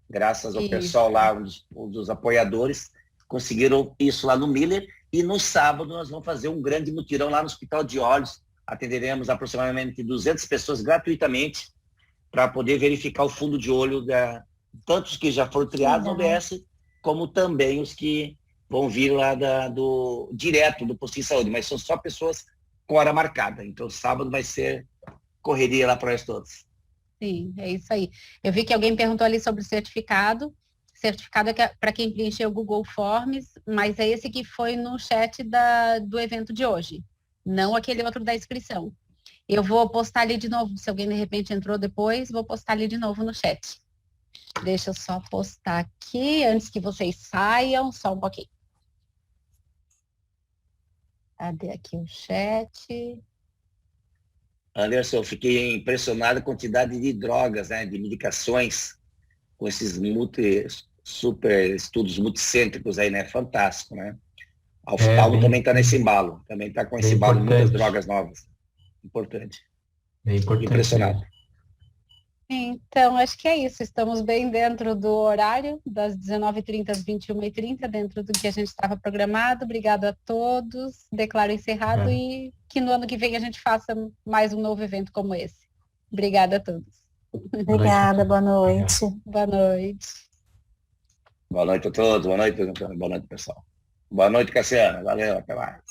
Speaker 7: Graças ao pessoal lá, dos apoiadores, conseguiram isso lá no Miller. E no sábado nós vamos fazer um grande mutirão lá no Hospital de Olhos. Atenderemos aproximadamente 200 pessoas gratuitamente para poder verificar o fundo de olho, tanto os que já foram triados no ODS, como também os que vão vir lá direto do posto de saúde, mas são só pessoas com hora marcada. Então, sábado vai ser correria lá para nós todos.
Speaker 1: Sim, é isso aí. Eu vi que alguém perguntou ali sobre o certificado. Certificado é para quem preencheu o Google Forms, mas é esse que foi no chat do evento de hoje, não aquele outro da inscrição. Eu vou postar ali de novo, se alguém de repente entrou depois, vou postar ali de novo no chat. Deixa eu só postar aqui, antes que vocês saiam, só um pouquinho. Cadê aqui o chat?
Speaker 7: Anderson, eu fiquei impressionado com a quantidade de drogas, né, de medicações, com esses super estudos multicêntricos aí, né? Fantástico, né? A oftalmo também está nesse embalo, também está com esse embalo de muitas drogas novas. Importante.
Speaker 6: Bem importante.
Speaker 7: Impressionado.
Speaker 1: Então, acho que é isso. Estamos bem dentro do horário, das 19h30 às 21h30, dentro do que a gente estava programado. Obrigado a todos. Declaro encerrado e que no ano que vem a gente faça mais um novo evento como esse. Obrigada a todos.
Speaker 2: Obrigada, boa noite.
Speaker 1: Boa noite.
Speaker 7: Boa noite a todos, boa noite, pessoal. Boa noite, Cassiana. Valeu, até mais.